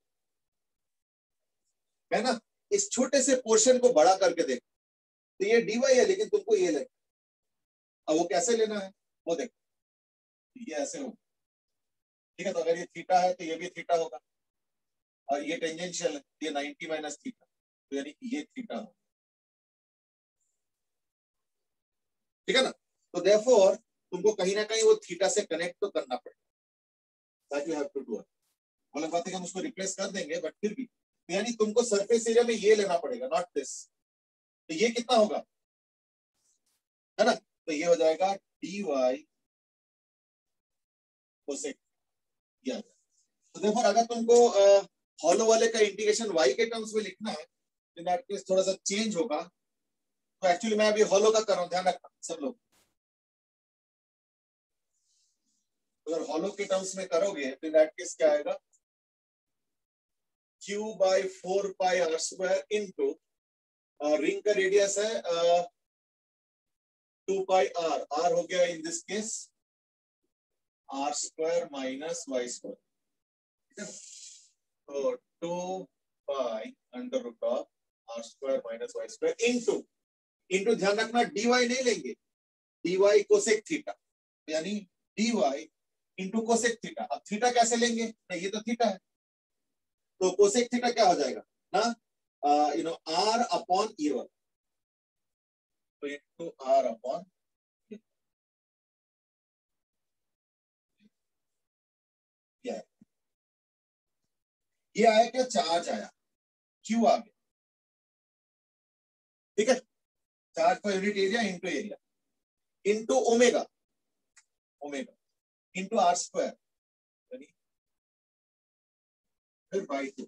Speaker 1: है ना। इस छोटे से पोर्शन को बड़ा करके देखो तो ये डी वाई है, लेकिन तुमको ये लेना। अब वो कैसे लेना है वो देखो, ये ऐसे होगा, ठीक है। तो अगर ये थीटा है तो ये भी थीटा होगा, और ये टेंजेंशियल है, ये 90 माइनस थीटा, तो यानी ये थीटा होगा, ठीक है ना। तो देयरफॉर तुमको कहीं ना कहीं वो थीटा से कनेक्ट तो करना पड़ेगा, that you have to do. मतलब बात है कि हम उसको रिप्लेस कर देंगे, बट फिर भी तो यानी तुमको सरफेस एरिया में ये लेना पड़ेगा, नॉट दिस। तो ये कितना होगा, है ना, तो ये हो जाएगा डी वाई कोसेक किया जाए। तो देखो अगर तुमको हॉलो वाले का इंटीग्रेशन वाई के टर्म्स में लिखना है तो दैट केस थोड़ा सा चेंज होगा। तो एक्चुअली मैं अभी हॉलो का कर रहा हूँ, ध्यान रखना सब लोग। अगर हॉलो के टर्म्स में करोगे तो दैट केस क्या आएगा, Q by 4 pi r² into ring का रेडियस है 2 पाई r, r हो गया इन this case r² minus y², ठीक है। तो 2 pi under root of r² minus y² into, into ध्यान रखना dy नहीं लेंगे, dy कोसेक थीटा, यानी dy इंटू कोसेक थीटा। अब थीटा कैसे लेंगे, नहीं ये तो थीटा है, तो कोसेक थीटा क्या हो जाएगा ना, r अपॉन ये वाला, तो इंटू r अपॉन क्या है, ये आया क्या, चार्ज आया, क्यू आ गया, ठीक है। Charge per unit area into area into omega, omega into r² यानी फिर बाई 2,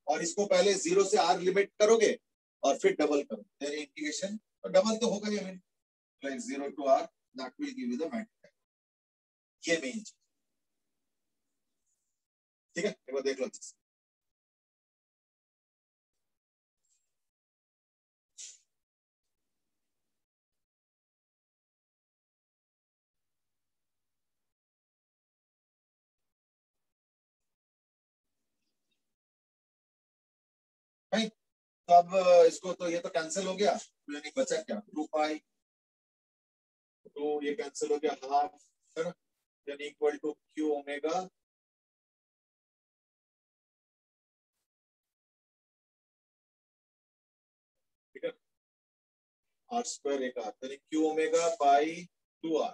Speaker 1: और इसको पहले 0 से r लिमिट करोगे और फिर डबल करो, यानी इंटीग्रेशन, तो डबल तो होगा ही, हमें like 0 to r, that will give you the matrix, ये मेन चीज, ठीक है। एक बार देख लो भाई। तो अब इसको तो ये तो कैंसिल हो गया, तो यानी बचा क्या, 2 पाई, तो ये कैंसिल हो गया हाफ, है ना, यानी इक्वल टू क्यू ओमेगा, ठीक है, r² एक r, यानी q omega by 2r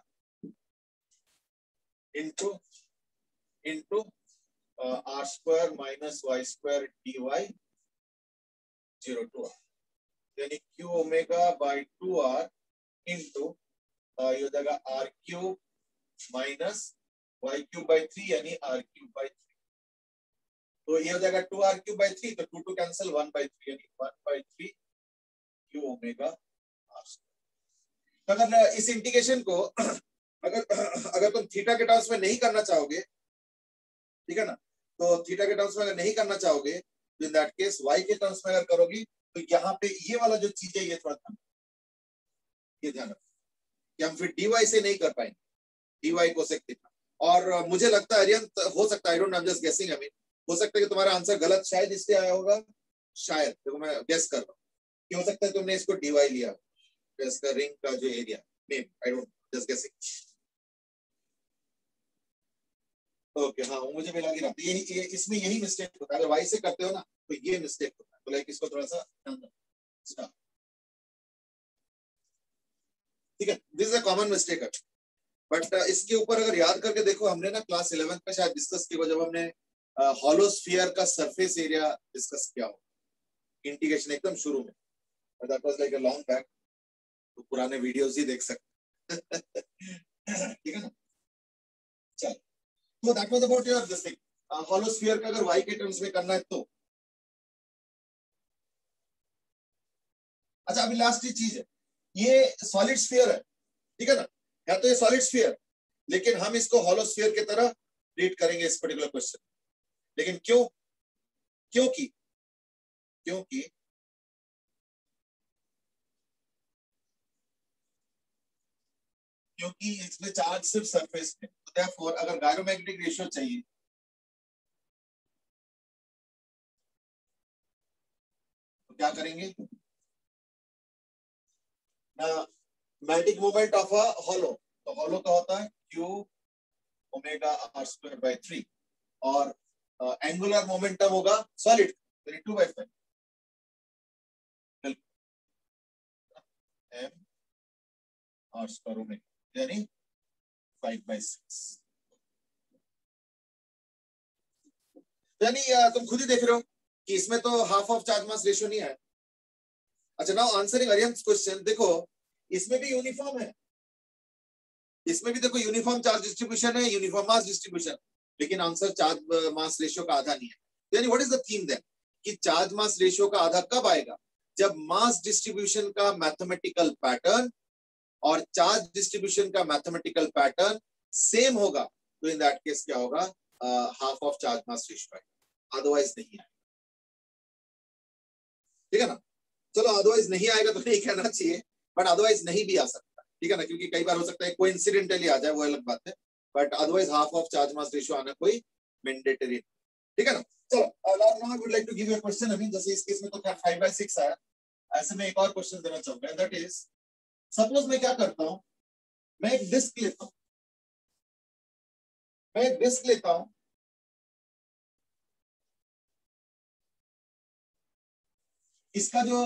Speaker 1: into into r² minus y² dy 0 to r, यानी q omega by 2r into ये हो जाएगा r³ माइनस y³ बाई 3, यानी r³ बाई 3, तो ये हो जाएगा 2r³ बाई 3, तो 2 कैंसिल, 1/3 यानी 1/3 क्यू ओमेगा r²। अगर इस इंटीग्रेशन को अगर अगर तुम थीटा के टर्म्स में नहीं करना चाहोगे, ठीक है ना, तो थीटा के टर्म्स में अगर नहीं करना चाहोगे तो इन दैट केस वाई के टर्म्स में अगर करोगी तो यहाँ पे ये वाला जो चीज है ये थोड़ा ध्यान, ये ध्यान रखो कि हम फिर dy से नहीं कर पाएंगे, dy को सकते। और मुझे लगता है आर्यन, हो सकता है, आई don't no, I am just guessing, I mean हो सकता है कि तुम्हारा आंसर गलत शायद इसलिए आया होगा, शायद देखो मैं गेस कर रहा हूँ कि हो सकता है तुमने इसको dy लिया, इसका रिंग का जो area, may I don't, just guessing. Okay हाँ, वो मुझे भी लग ही रहा था, ये इसमें यही मिस्टेक होता है, अगर वाई से करते हो ना तो ये मिस्टेक होता है, तो लाइक इसको थोड़ा सा ध्यान दो। ठीक है, this is a common mistake है। बट इसके ऊपर अगर याद करके देखो, हमने ना क्लास 11th में शायद डिस्कस किया जब हमने हॉलोस्फीयर का सरफेस एरिया डिस्कस किया हो, इंटीग्रेशन एकदम शुरू में, that was like a long back, तो पुराने वीडियोस ही देख सकते ठीक है ना। चल, तो that was about your this thing, hollow sphere का अगर y के टर्म्स में करना है तो। अच्छा, अभी लास्ट चीज है, ये सॉलिड स्फीयर है, ठीक है ना, या तो ये सॉलिड स्फीयर, लेकिन हम इसको हॉलोस्फीयर की तरह ट्रीट करेंगे इस पर्टिकुलर क्वेश्चन। लेकिन क्यों? क्योंकि क्योंकि क्योंकि इसमें चार्ज सिर्फ सरफेस में, तो देयरफॉर अगर गायरोमैग्नेटिक रेशियो चाहिए तो क्या करेंगे ना, magnetic moment of a hollow, तो हॉलो का होता है q omega r square by 3, और एंगुलर मोमेंटम होगा solid 2/5 m r square omega, यानी 5/6। यानी तुम खुद ही देख रहे हो कि इसमें तो half of charge mass ratio नहीं है। अच्छा, नाउ आंसरिंग अरियंस क्वेश्चन, देखो इसमें भी यूनिफॉर्म है, इसमें भी देखो यूनिफॉर्म चार्ज डिस्ट्रीब्यूशन है, यूनिफॉर्म मास डिस्ट्रीब्यूशन, लेकिन आंसर चार्ज मास रेशियो का आधा नहीं है। यानी what is the theme then, कि चार्ज मास रेशियो का आधा कब आएगा, जब मास डिस्ट्रीब्यूशन का मैथमेटिकल पैटर्न और चार्ज डिस्ट्रीब्यूशन का मैथमेटिकल पैटर्न सेम होगा, तो इन दैट केस क्या होगा, half of charge mass ratio आएगा, अदरवाइज नहीं आएगा। ठीक है ना। चलो, अदरवाइज नहीं आएगा तो नहीं कहना चाहिए, बट अदरवाइज नहीं भी आ सकता, ठीक है ना, क्योंकि कई बार हो सकता है कोइंसिडेंटली आ जाए, वो अलग बात है, but otherwise half of charge mass ratio आना कोई मैंडेटरी, ठीक है ना। चलो, now I would like to give you a question, अभी जैसे इस केस में तो 5/6 आया, ऐसे में एक और क्वेश्चन देना चाहूंगा, दैट इज, सपोज मैं क्या करता हूं, मैं एक डिस्क लेता हूं, मैं एक डिस्क लेता हूं, इसका जो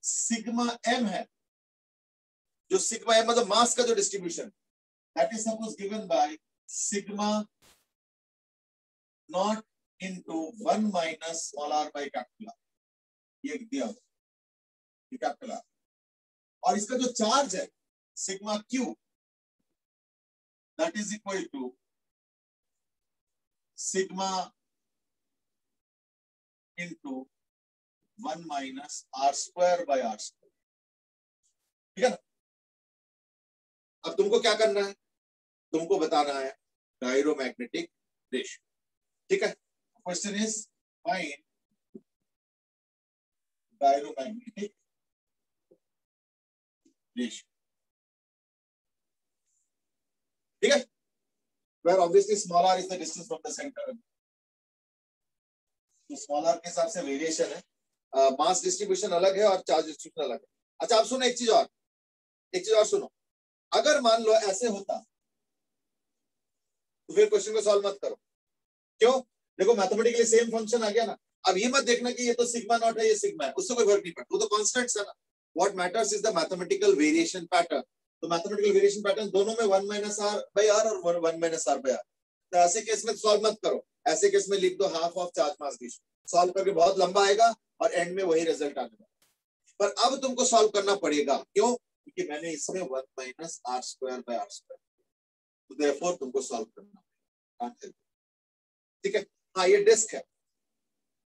Speaker 1: सिग्मा एम है, जो सिग्मा एम मतलब मास का जो distribution, that is suppose given by sigma naught into 1 minus small r by capital R, ये दिया कैपिटल आर, और इसका जो चार्ज है sigma q, that is equal to sigma into 1 minus r square by r square, ठीक है ना। अब तुमको क्या करना है, तुमको बताना है गायरोमैग्नेटिक रेशियो, ठीक है। Question is find gyromagnetic ratio, ठीक है, where obviously small r is the distance from the centre, तो स्मॉल आर के हिसाब से वेरिएशन है, मास डिस्ट्रीब्यूशन अलग है और चार्ज डिस्ट्रीब्यूशन अलग है। अच्छा, आप सुनो एक चीज और, एक चीज और सुनो, अगर मान लो ऐसे होता तो फिर क्वेश्चन को सॉल्व मत करो, क्यों, देखो मैथमेटिकली सेम फंक्शन आ गया ना। अब ये मत देखना कि ये तो सिग्मा नॉट है, ये सिग्मा है, उससे कोई फर्क नहीं पड़ता, वो तो कांस्टेंट्स है ना। What matters is the mathematical variation pattern, तो मैथमेटिकल वेरिएशन पैटर्न दोनों में 1 माइनस आर बाय आर और 1 माइनस आर बाय आर, तो ऐसे केस में सॉल्व मत करो, ऐसे केस में लिख दो half of charge mass ratio, solve करके बहुत लंबा आएगा और एंड में वही रिजल्ट आने वाला। पर अब तुमको सॉल्व करना पड़ेगा, क्यों, क्योंकि मैंने इसमें 1 minus r square by r square, तो देयरफॉर तुमको सॉल्व करना पड़ेगा, ठीक है। हाँ, ये डिस्क है,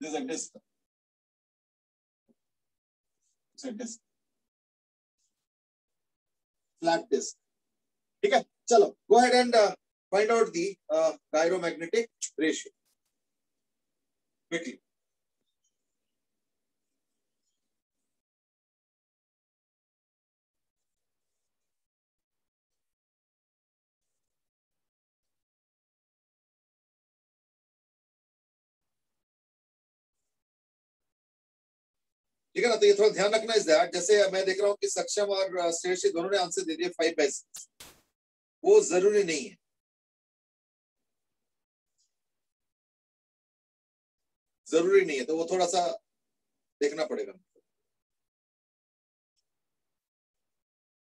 Speaker 1: this is a disc, it's a disc, flat disc, ठीक है। चलो, go ahead and find out the gyromagnetic ratio quickly. ठीक है ना, तो ये थोड़ा ध्यान रखना इस दैट, जैसे मैं देख रहा हूँ कि सक्षम और श्रेयसी दोनों ने आंसर दे दिए 5/6, वो जरूरी नहीं है, जरूरी नहीं है, तो वो थोड़ा सा देखना पड़ेगा।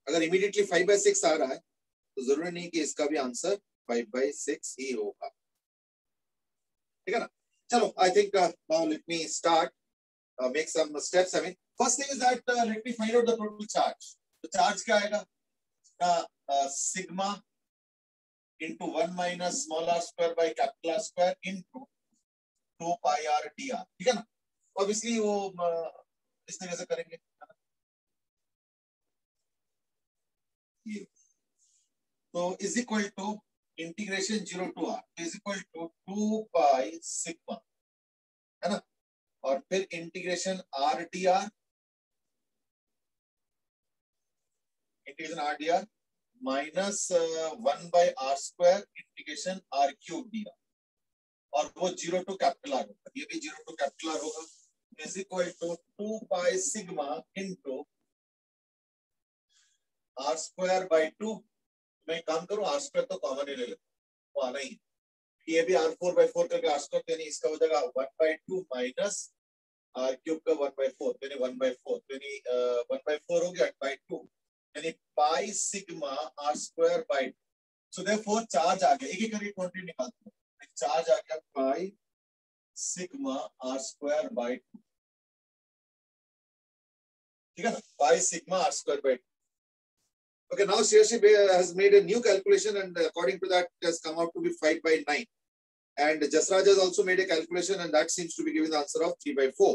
Speaker 1: अगर इमीडिएटली 5/6 आ रहा है तो जरूरी नहीं कि इसका भी आंसर 5/6 ही होगा, ठीक है ना। चलो, I think now let me start make some steps. I mean first thing is that let me find out the total charge. तो चार्ज क्या आएगा, sigma into 1 minus small r square by capital R square into 2 pi r dr, ठीक है ना। Obviously वो इस तरह से करेंगे, ये तो is equal to integration 0 to r is equal to 2 pi sigma, है ना, और फिर integration r dr, integration r dr minus 1 by r square integration r cube dr, और वो 0 to कैपिटल R होगा, ये भी 0 to कैपिटल R होगा, is equal to 2 pi sigma into r square by 2। मैं काम करूं, r स्क्वायर तो कॉमन ही ले लेता हूं, वो आना ही, ये भी r4/4 करके r स्क्वायर, यानी इसका हो जाएगा 1/2 माइनस r क्यूब का 1/4, यानी 1/4, यानी 1/4 हो गया बाय 2, यानी pi sigma r square by 2। So therefore charge आ गया, एक एक करके क्वांटिटी निकालते हैं, चार्ज आ गया पाई सिग्मा r स्क्वायर बाय 2, ठीक है ना, पाई sigma r square by 2। Okay, now Shreyashi has made a new calculation and according to that it has come out to be 5/9. And Jasraj has also made a calculation and that seems to be giving the answer of 3/4.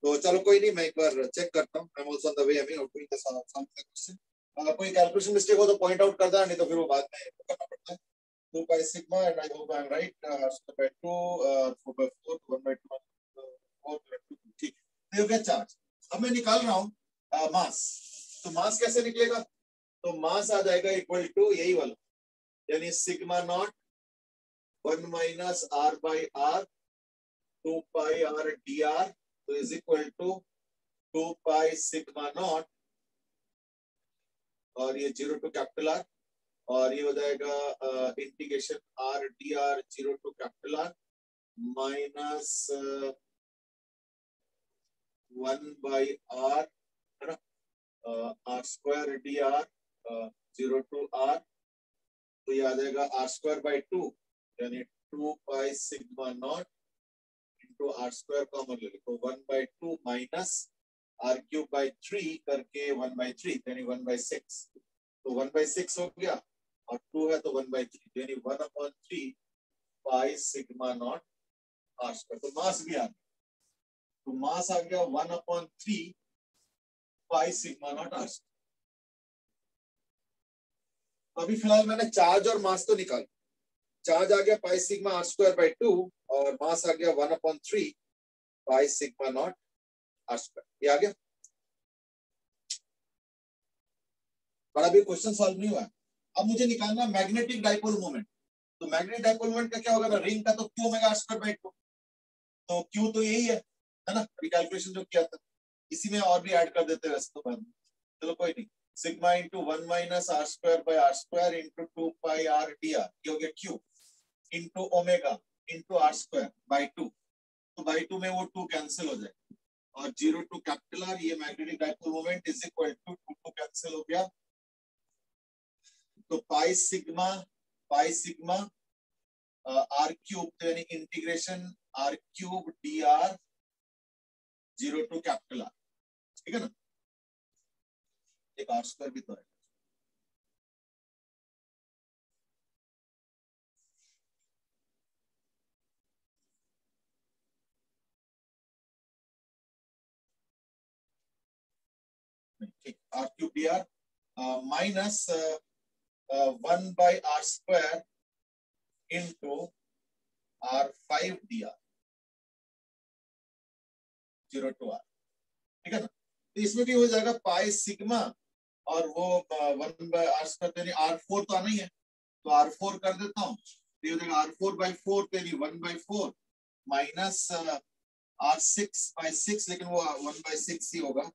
Speaker 1: तो चलो कोई नहीं, मैं एक बार check करता हूँ। I'm also on the way, I mean, outgoing the question. अगर कोई calculation mistake हो तो point out कर देना, नहीं तो फिर वो बाद में करना पड़ता है। 2 pi sigma and I hope I'm right. By 2, 4/4, 1/2, 4/2, ठीक। तो ये क्या चार्ज? अब मैं निकाल रहा हूँ मास। तो मास कैसे निकलेगा? तो मास आ जाएगा इक्वल टू यही वाला, यानी sigma naught 1 minus r by r 2 pi r dr, तो is equal to 2 pi sigma naught, और ये 0 टू कैपिटल R, और ये हो जाएगा integration r dr 0 to capital R minus 1 by r, है ना, r square dr 0 to r, तो ये आ जाएगा r स्क्वायर बाय 2, यानी 2 pi sigma not into r square common ले लो, तो 1/2 माइनस r क्यूब बाय 3 करके 1/3, यानी 1/6, तो 1/6 हो गया, और 2 है तो 1/3, यानी 1/3 पाई सिग्मा नॉट r स्क्वायर। तो मास भी आ गया, तो मास आ गया 1/3 पाई सिग्मा नॉट r स्क्वायर। अभी फिलहाल मैंने चार्ज और मास तो निकाल, चार्ज आ गया पाई सिग्मा r स्क्वायर बाय 2 और मास आ गया 1/3 पाई सिग्मा नॉट r स्क्वायर, ये आ गया। पर अभी क्वेश्चन सॉल्व नहीं हुआ है। अब मुझे निकालना मैग्नेटिक डाइपोल मोमेंट। तो मैग्नेटिक डाइपोल मोमेंट का क्या होगा ना, रिंग का तो q omega r square by 2, तो q तो यही है ना, अभी कैलकुलेशन जो किया था इसी में और भी ऐड कर देते हैं वैसे तो बाद में, चलो कोई नहीं। Sigma into 1 minus r square bye r square into 2 pi r dr, ये हो गया q into omega into r square by 2, तो बाय 2 में वो 2 कैंसिल हो जाएगा, और 0 टू कैपिटल R, ये magnetic dipole moment is equal to 2 cancel हो गया, तो पाई सिग्मा r क्यूब, तो यानी integration r cube dr 0 to capital R, ठीक है ना, एक r स्क्वायर भी तो है। ठीक, r cube dr minus 1 by r square into r5 dr 0 to r, ठीक है ना। तो इसमें भी हो जाएगा पाई सिग्मा, और वो 1 बाई r स्क्वायर, यानी r4 तो आना ही है, तो r4 कर देता हूँ, ये हो जाएगा r4/4, यानी 1/4 माइनस r6/6, लेकिन वो 1/6 ही होगा,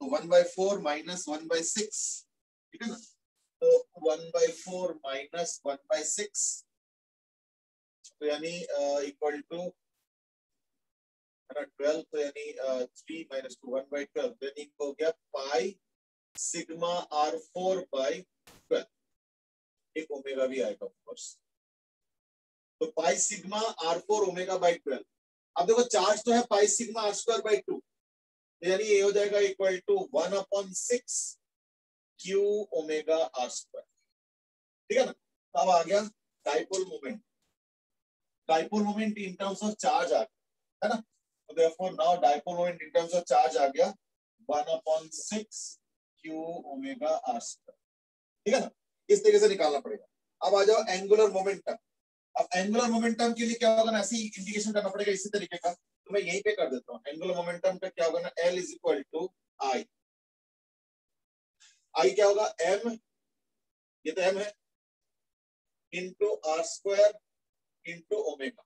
Speaker 1: तो 1/4 माइनस 1/6, ठीक है ना, तो 1/4 माइनस 1/6, तो यानी इक्वल टू 12, तो यानी 3 - 2 1/12, यानी हो गया पाई सिग्मा R4 बाई 12, एक ओमेगा भी आएगा ऑफ कोर्स। तो pi sigma R4 omega by 12। अब देखो चार्ज तो है पाई सिग्मा R² बाई 2, यानी ये हो जाएगा equal to 1/6 Q omega R²। ठीक है ना। तो अब आ गया dipole moment. Dipole moment in terms of charge आ गया, है ना। तो therefore now dipole moment in terms of charge आ गया 1/6 Q ओमेगा R²। ठीक है ना। इस तरीके से निकालना पड़ेगा। अब आ जाओ एंगुलर मोमेंटम। अब एंगुलर मोमेंटम के लिए क्या होगा ना, ऐसी इंडिकेशन करना पड़ेगा इसी तरीके का। तो मैं यहीं पे कर देता हूँ। एंगुलर मोमेंटम का क्या होगा ना, L इज इक्वल टू आई। आई क्या होगा, m, ये तो m है, इंटू R² इंटू ओमेगा।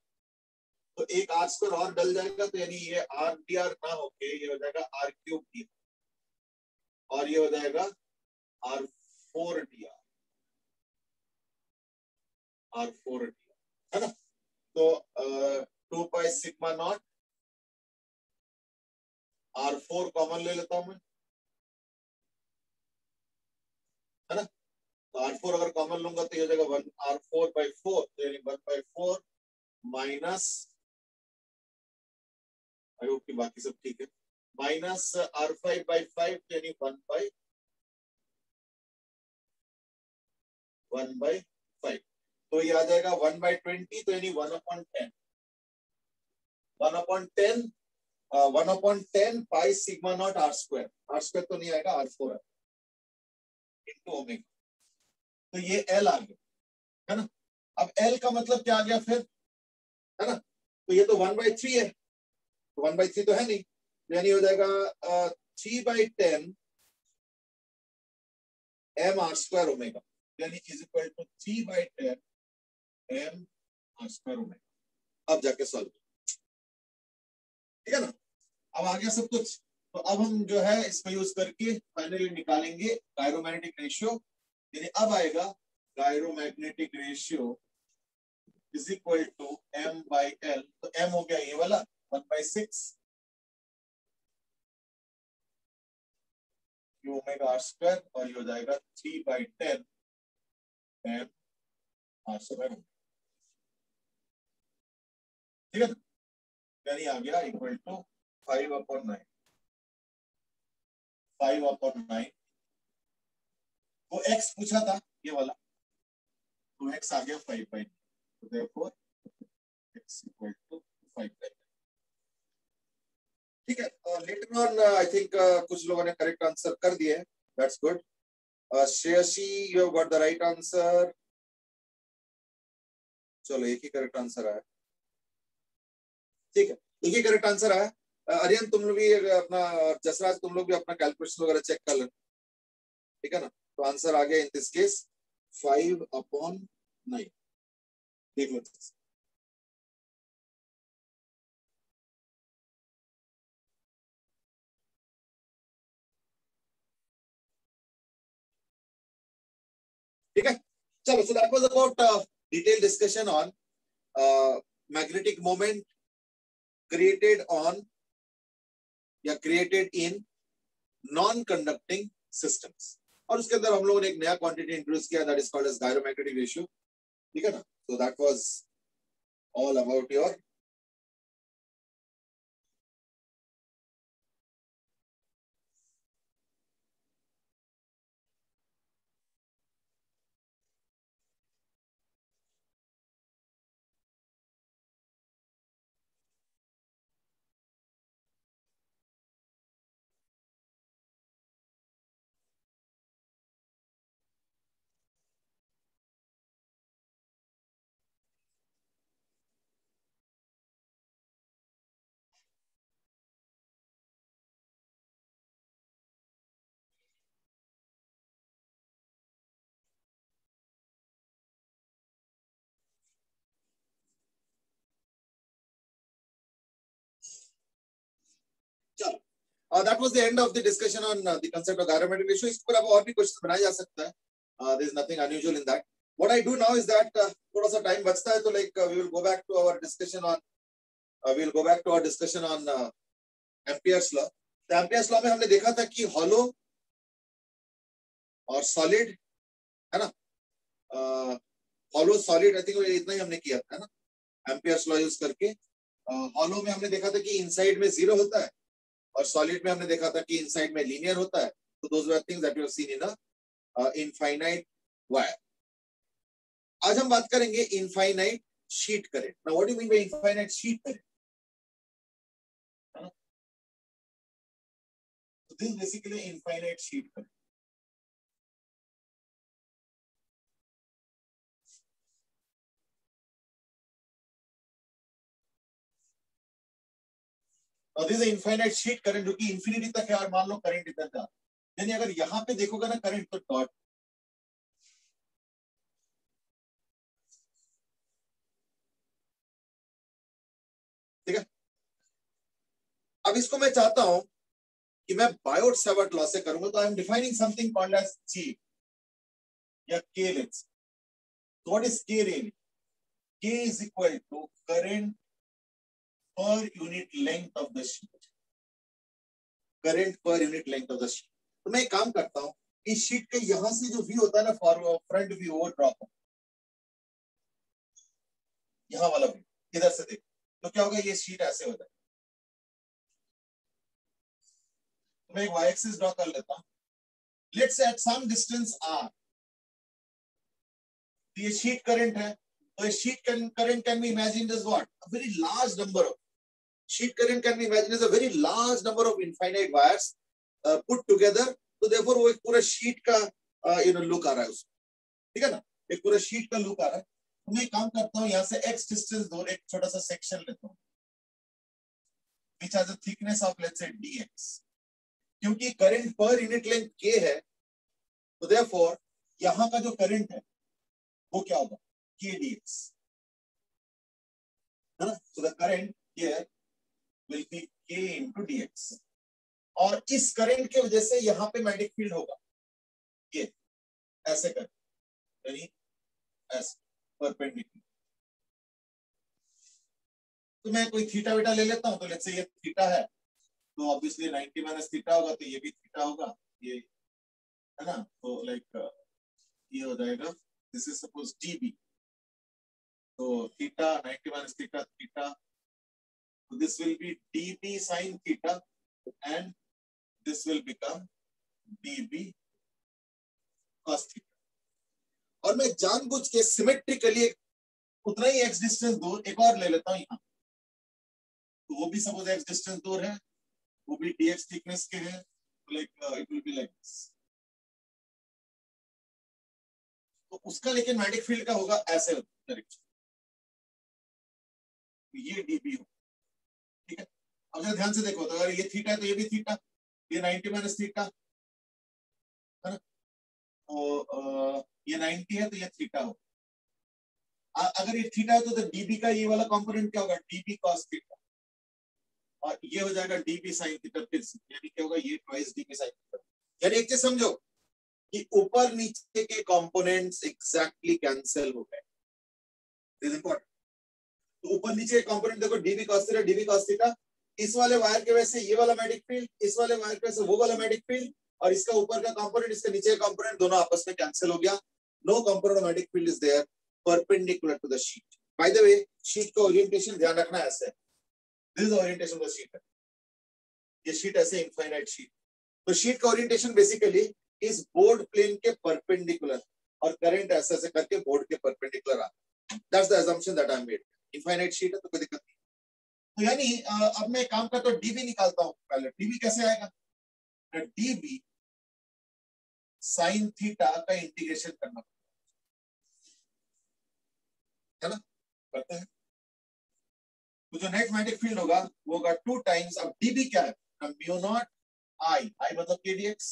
Speaker 1: तो एक R² और डल जाएगा, तो यानी ये R/dr ना होके ये हो जाएगा R³ dr, और ये हो जाएगा R4/dr, R4/dr, है ना। तो 2 pi sigma not, R4 common ले लेता हूं मैं, है ना। तो R4 अगर कॉमन लूंगा तो ये हो जाएगा 1 R4 बाई 4, तो यानी 1/4 माइनस, आई होप कि बाकी सब ठीक है, माइनस R5 बाई 5, यानी 1/5। तो ये आ जाएगा 1/20, तो यानी 1/10, 1/10, 1/10 पाई सिग्मा नॉट R²। R² तो नहीं आएगा, R4 है, इंटू ओमेगा। तो ये L आ गया, है ना। अब L का मतलब क्या आ गया फिर, है ना। तो ये तो 1/3 है, तो 1/3 तो है नहीं, यानी हो जाएगा 3/10 m/² ओमेगा, यानी is equal to 3/10 m/² omega. अब जाके सॉल्व, ठीक है ना। अब आ गया सब कुछ। तो अब हम जो है इसको यूज करके फाइनली निकालेंगे गायरोमैग्नेटिक रेशियो। यानी अब आएगा gyromagnetic ratio is equal to m/L। तो m हो गया ये वाला 1/6 Q ओमेगा R², और ये हो जाएगा 3/10 m/²। ठीक है, यानी आ गया इक्वल टू 5/9, 5/9। वो x पूछा था ये वाला, तो x आ गया 5/9, तो therefore x इक्वल टू 5/9। ठीक है। लेटर ऑन आई थिंक कुछ लोगों ने करेक्ट आंसर कर दिए, that's good. Shreyasi you have got the right answer. चलो एक ही करेक्ट आंसर आया, ठीक है, एक ही करेक्ट आंसर आया। आर्यन तुम लोग भी अपना, जसराज तुम लोग भी अपना कैलकुलेशन वगैरह चेक कर लेना, ठीक है ना। तो आंसर आ गया इन दिस केस 5/9। देख लो, ठीक है। चलो, so that was about detail discussion on magnetic moment created on या created in non conducting systems. और उसके अंदर हम लोगों ने एक नया क्वांटिटी इंट्रोड्यूस किया, that is called as gyromagnetic ratio, ठीक है ना। So that was all about your that was the end of the discussion on the concept of gyrometric ratio. इसके ऊपर अब और भी क्वेश्चन बनाया जा सकता है, there is nothing unusual in that. What I do now is that थोड़ा सा टाइम बचता है, तो like we will go back to our discussion on Ampere's law. तो Ampere's law में हमने देखा था कि hollow और सॉलिड, है ना, हॉलो सॉलिड, आई थिंक इतना ही हमने किया था, है ना, एम्पियर्स लॉ यूज करके। हॉलो में हमने देखा था कि इनसाइड में 0 होता है और सॉलिड में हमने देखा था कि इनसाइड में लीनियर होता है। तो those were things that we have seen in a infinite wire. आज हम बात करेंगे infinite sheet current. Now what do you mean by infinite sheet current? So this is basically infinite sheet current. Now this is infinite sheet current जो कि infinity तक है और मान लो करंट इधर जा, यानी अगर यहाँ पे देखोगे ना करंट तो डॉट, ठीक है। अब इसको मैं चाहता हूं कि मैं बायोट सावर्ट लॉ से करूंगा, तो I am defining something called as G या के लेट्स। तो what is K really? K is equal to current per unit length of the sheet, current per unit length of the sheet. तो मैं एक काम करता हूं, इस sheet के यहां से जो व्यू होता है ना, फॉरवर्ड फ्रंट व्यू, वो ड्रॉप, यहां वाला व्यू इधर से देख, तो क्या होगा, ये शीट ऐसे हो जाए। तो मैं एक वाई एक्सिस ड्रॉ कर लेता हूं। Let's say at some distance r ये शीट करंट है, तो sheet current can be imagined as what, a very large number of sheet current can be imagined as a very large number of infinite wires put together. तो therefore वो एक पूरा sheet का look आ रहा है उसको, ठीक है ना, एक पूरा शीट का लुक आ रहा है। तो मैं काम करता हूँ, यहाँ से x डिस्टेंस दूर एक छोटा सा सेक्शन लेता हूँ which has a thickness of let's say dx। क्योंकि current per unit length k है, तो therefore यहाँ का जो करंट है वो क्या होगा, k dx, है ना। so the current here will be k into dx। और इस करंट के वजह से यहाँ पे मैग्नेटिक फील्ड होगा, ये ऐसे कर, यानी ऐसे परपेंडिकुलर। तो मैं कोई थीटा वीटा ले लेता हूँ, तो लेट्स से ये थीटा है, तो ऑब्वियसली 90 माइनस थीटा होगा, तो ये भी थीटा होगा, ये, है ना। तो लाइक ये हो जाएगा, दिस इज सपोज dB, तो थीटा 90 माइनस थीटा, थीटा, तो this will be dB sin theta and this will become dB cos theta. और मैं जानबूझ के सिमेट्रिकली उतना ही एक्स डिस्टेंस दूर एक और ले लेता हूं यहाँ, तो वो भी सपोज एक्स डिस्टेंस दूर है, वो भी dx थिकनेस के है, तो like it will be like this. तो उसका लेकिन मैग्नेटिक फील्ड का होगा ऐसे डायरेक्शन, तो ये dB हो, ठीक है। अगर ध्यान से देखो, तो अगर ये थीटा है तो ये भी थीटा, ये 90 माइनस थीटा, है ना, तो ये 90 है तो ये थीटा हो। अगर ये थीटा है तो dB का ये वाला कंपोनेंट क्या होगा, dB cos थीटा, और ये हो जाएगा dB sin थीटा, फिर से यानी क्या होगा, ये ट्वाइस dB sin थीटा। यानी एक चीज समझो कि ऊपर नीचे के कंपोनेंट्स एग्जैक्टली कैंसिल हो गए, दिस इज इंपॉर्टेंट। तो ऊपर नीचे के कंपोनेंट देखो, dB cos theta, dB cos theta, इस वाले वायर के वजह से ये वाला मैग्नेटिक फील्ड, इस वाले वायर के वजह से वो वाला मैग्नेटिक फील्ड, और इसका ऊपर का कंपोनेंट इसका नीचे का कंपोनेंट दोनों आपस में कैंसिल हो गया। No component of magnetic field is there perpendicular to the sheet. By the way, sheet का ओरिएंटेशन ध्यान रखना ऐसे, this is orientation of the sheet, ये शीट ऐसे इनफाइनाइट शीट। तो शीट का ओरिएंटेशन बेसिकली इस बोर्ड प्लेन के परपेंडिकुलर, और करंट ऐसे ऐसे करके बोर्ड के परपेंडिकुलर आता है। That's the assumption that I am made. Infinite sheet है तो कोई दिक्कत नहीं। तो यानी अब मैं काम करता हूँ, dB निकालता हूँ। पहले dB कैसे आएगा, dB sin थीटा का इंटीग्रेशन करना है ना, करते हैं। तो जो नेट मैग्नेटिक फील्ड होगा वो होगा 2 टाइम्स, अब dB क्या है, म्यू नॉट I, I मतलब k dx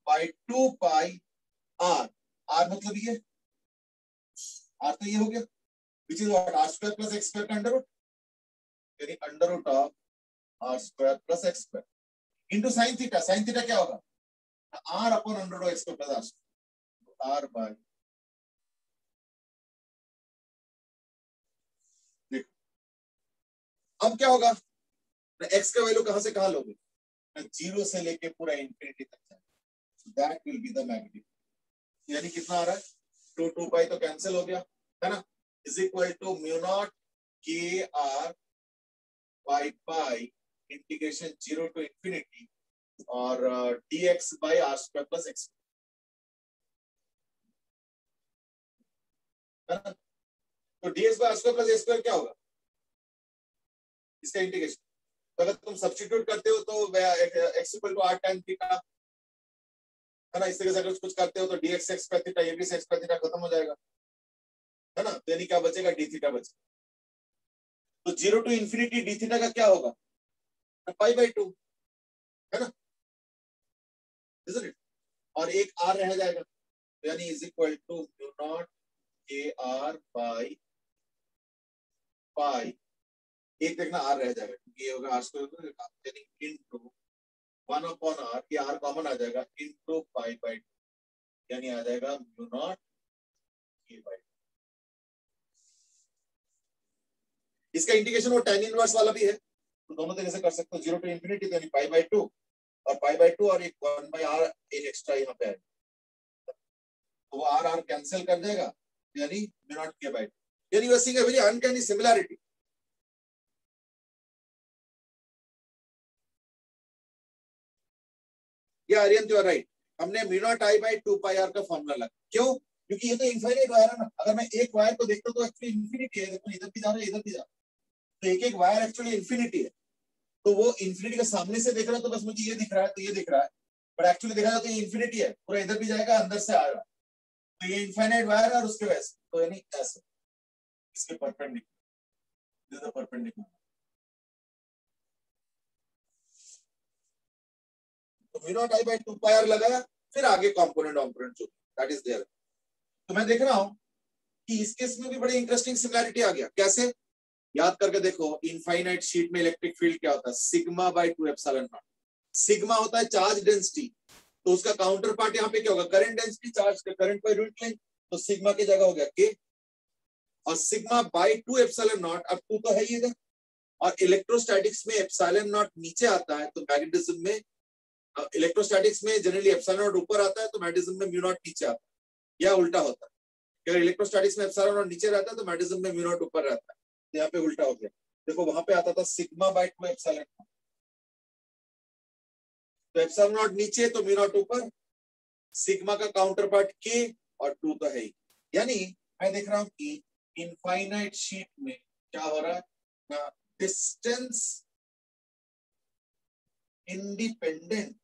Speaker 1: bye 2 pi r, r मतलब ये r, तो ये हो गया, which is what, r square plus x square का अंडर रूट, यानी under root of r square plus x square into sin theta. sin theta क्या होगा, r upon under root x square plus r by, देखो अब क्या होगा, x का value कहां से कहां लोगे, जीरो से लेके पूरा इंफिनिटी तक जाए, that will be the magnetic, यानी कितना आ रहा है, 2 पाई तो कैंसिल हो गया है ना, is equal to mu naught K are by pi integration 0 to infinity और dx by r square plus x, है ना। तो dx by r square plus a square क्या होगा, इसका इंटीग्रेशन। तो अगर तुम सब्स्टिट्यूट करते हो तो x equal to r tan theta, है ना। इस तरह से अगर कुछ करते हो तो dx x पर थीटा, ये भी x पर थीटा खत्म हो जाएगा, है ना। तो यानी क्या बचेगा, d थीटा बचेगा। तो 0 to infinity d थीटा का क्या होगा, पाई बाई 2, है ना, isn't it? और एक r रह जाएगा, यानी is equal to mu naught K are by pi, एक देखना r रह जाएगा क्योंकि ये होगा r स्क्वायर, यानी इनटू 1 अपॉन r, ये r कॉमन आ जाएगा, इनटू पाई बाई 2, यानी आ जाएगा म्यू नॉट के बाई। इसका इंटीग्रेशन वो tan इनवर्स वाला भी है, तो दोनों तरीके से कर सकते हो, 0 to infinity तो यानी पाई बाई 2 और पाई बाई 2 और एक 1 by r एक एक्स्ट्रा यहाँ पे आएगा, तो वो r r कैंसिल कर देगा, यानी म्यू नॉट के बाई 2, यानी we are seeing a very uncanny similarity. या आर्यन यू आर राइट, हमने mu naught I by 2 pi r का फॉर्मूला लगा, क्यों, क्योंकि ये तो इनफाइनाइट वायर है ना। अगर मैं एक वायर को देखता हूं तो एक्चुअली इंफिनिटी है, देखो इधर भी जा रहा है इधर भी जा रहा है, तो एक एक वायर एक्चुअली इंफिनिटी है। तो वो इंफिनिटी का सामने से देख रहा है तो बस मुझे ये दिख रहा है, तो ये दिख रहा है, बट एक्चुअली देखा जाए तो ये इंफिनिटी है, पूरा इधर भी जाएगा अंदर से आएगा, तो ये इनफाइनाइट वायर है और उसके वैसे, तो यानी ऐसे इसके परपेंडिकुलर, परपेंडिकुलर, तो mu naught I by 2 pi r लगाया, फिर आगे कंपोनेंट जो दैट इज देयर। तो मैं देख रहा हूं कि इस केस में भी बड़ी इंटरेस्टिंग सिमिलैरिटी आ गया, कैसे, याद करके देखो, इनफाइनाइट शीट में इलेक्ट्रिक फील्ड क्या होता है, sigma by 2 epsilon not. Sigma होता है चार्ज डेंसिटी, तो उसका काउंटर पार्ट यहाँ पे क्या होगा, करंट डेंसिटी, चार्ज का करंट पर यूनिट लेंथ, तो सिग्मा की जगह हो गया के, और सिग्मा बाई 2 एप्सिलॉन नॉट, अब 2 तो है ही इधर, और इलेक्ट्रोस्टैटिक्स में एप्सिलॉन नॉट नीचे आता है, तो मैग्नेटिज्म में, इलेक्ट्रोस्टैटिक्स में जनरली एप्सिलॉन नॉट ऊपर आता है तो मैग्नेटिज्म में म्यू नॉट नीचे आता है, या उल्टा होता है, अगर इलेक्ट्रोस्टैटिक्स में एप्सिलॉन नॉट नीचे रहता है तो मैग्नेटिज्म में म्यू नॉट ऊपर रहता है, तो यहाँ पे उल्टा हो गया। देखो वहां पे आता था सिग्मा बाई 2 एप्सिलॉन नॉट, तो एप्सिलॉन नॉट नीचे तो म्यू नॉट ऊपर, सिग्मा का काउंटर पार्ट के, और 2 तो है ही, यानी मैं देख रहा हूं कि इनफाइनाइट शीट में क्या हो रहा है ना, डिस्टेंस इंडिपेंडेंट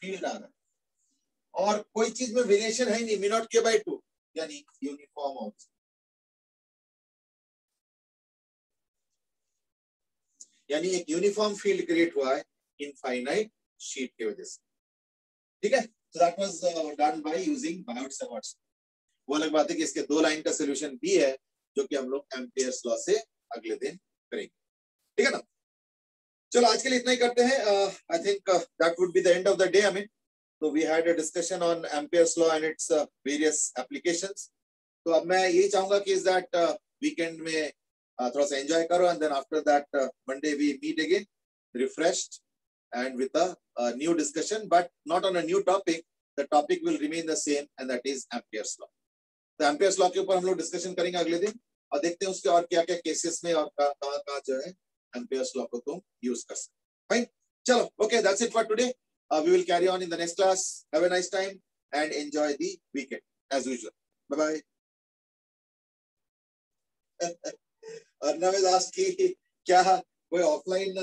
Speaker 1: फील्ड आ रहा है, और कोई चीज में वेरिएशन है ही नहीं, म्यू नॉट के बाई 2, यानी यूनिफॉर्म ऑब्जेक्ट, यानी एक यूनिफॉर्म फील्ड क्रिएट हुआ है इनफाइनाइट शीट की वजह से, ठीक है। So that was done by using Biot-Savart. वो अलग बात है कि इसके 2 लाइन का सोल्यूशन भी है जो कि हम लोग एम्पियर्स लॉ से अगले दिन करेंगे, ठीक है ना। चलो आज के लिए इतना ही करते हैं, I think that would be the end of the day. I mean, so we had a discussion on Ampere's law and its various applications. तो अब मैं यही चाहूंगा कि इस दैट वीकेंड में थोड़ा सा एंजॉय करो, and then after that Monday we meet again refreshed and with a new discussion, but not on a new topic. The topic will remain the same, and that is Ampere's law. तो Ampere's law के ऊपर हम लोग discussion करेंगे अगले दिन, और देखते हैं उसके और क्या क्या केसेस में और कहाँ जो है Ampere's law को तुम यूज कर सकते। फाइन, चलो, okay, that's it for today. We will carry on in the next class. Have a nice time and enjoy the weekend as usual. Bye bye. Arnav Das की क्या कोई ऑफलाइन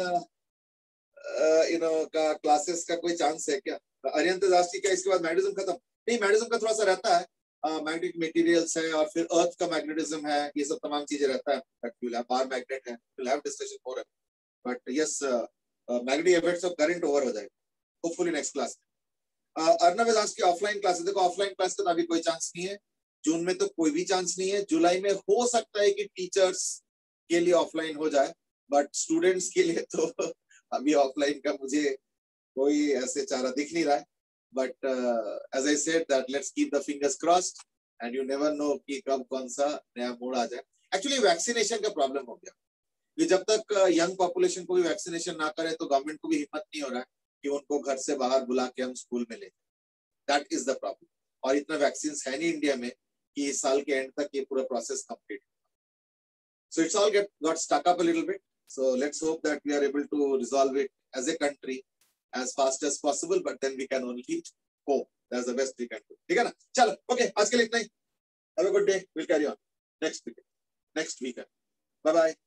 Speaker 1: का क्लासेस का कोई चांस है क्या, अरियंत दास की क्या इसके बाद मैग्नेटिज्म खत्म? नहीं, मैग्नेटिज्म का थोड़ा सा रहता है, मैग्नेटिक मटेरियल्स है और फिर अर्थ का मैग्नेटिज्म है, ये सब तमाम चीजें रहता है, but you will have bar magnet है, will have discussion for it, but yes magnetic effects of current over हो जाएगा hopefully next class. Arnav Das की ऑफलाइन क्लासेस, देखो ऑफलाइन क्लास का अभी कोई चांस नहीं है, जून में तो कोई भी चांस नहीं है, जुलाई में हो सकता है कि टीचर्स के लिए ऑफलाइन हो जाए, बट स्टूडेंट्स के लिए तो अभी ऑफलाइन का मुझे कोई ऐसे चारा दिख नहीं रहा है, but as I said that let's keep the fingers crossed, and you never know कि कब कौन सा नया मोड़ आ जाए। एक्चुअली वैक्सीनेशन का प्रॉब्लम हो गया, कि जब तक यंग पॉपुलेशन को भी वैक्सीनेशन ना करे तो गवर्नमेंट को भी हिम्मत नहीं हो रहा है कि उनको घर से बाहर बुला के हम स्कूल में ले। That is the problem. और इतना वैक्सीन है नहीं इंडिया में कि इस साल के एंड तक ये पूरा process complete. So it's all got stuck up a little bit. So let's hope that we are able to resolve it as a country as fast as possible. But then we can only hope. That's the best we can do. ठीक है ना? चलो, okay. आज के लिए इतना ही. Have a good day. We'll carry on next week. Bye bye.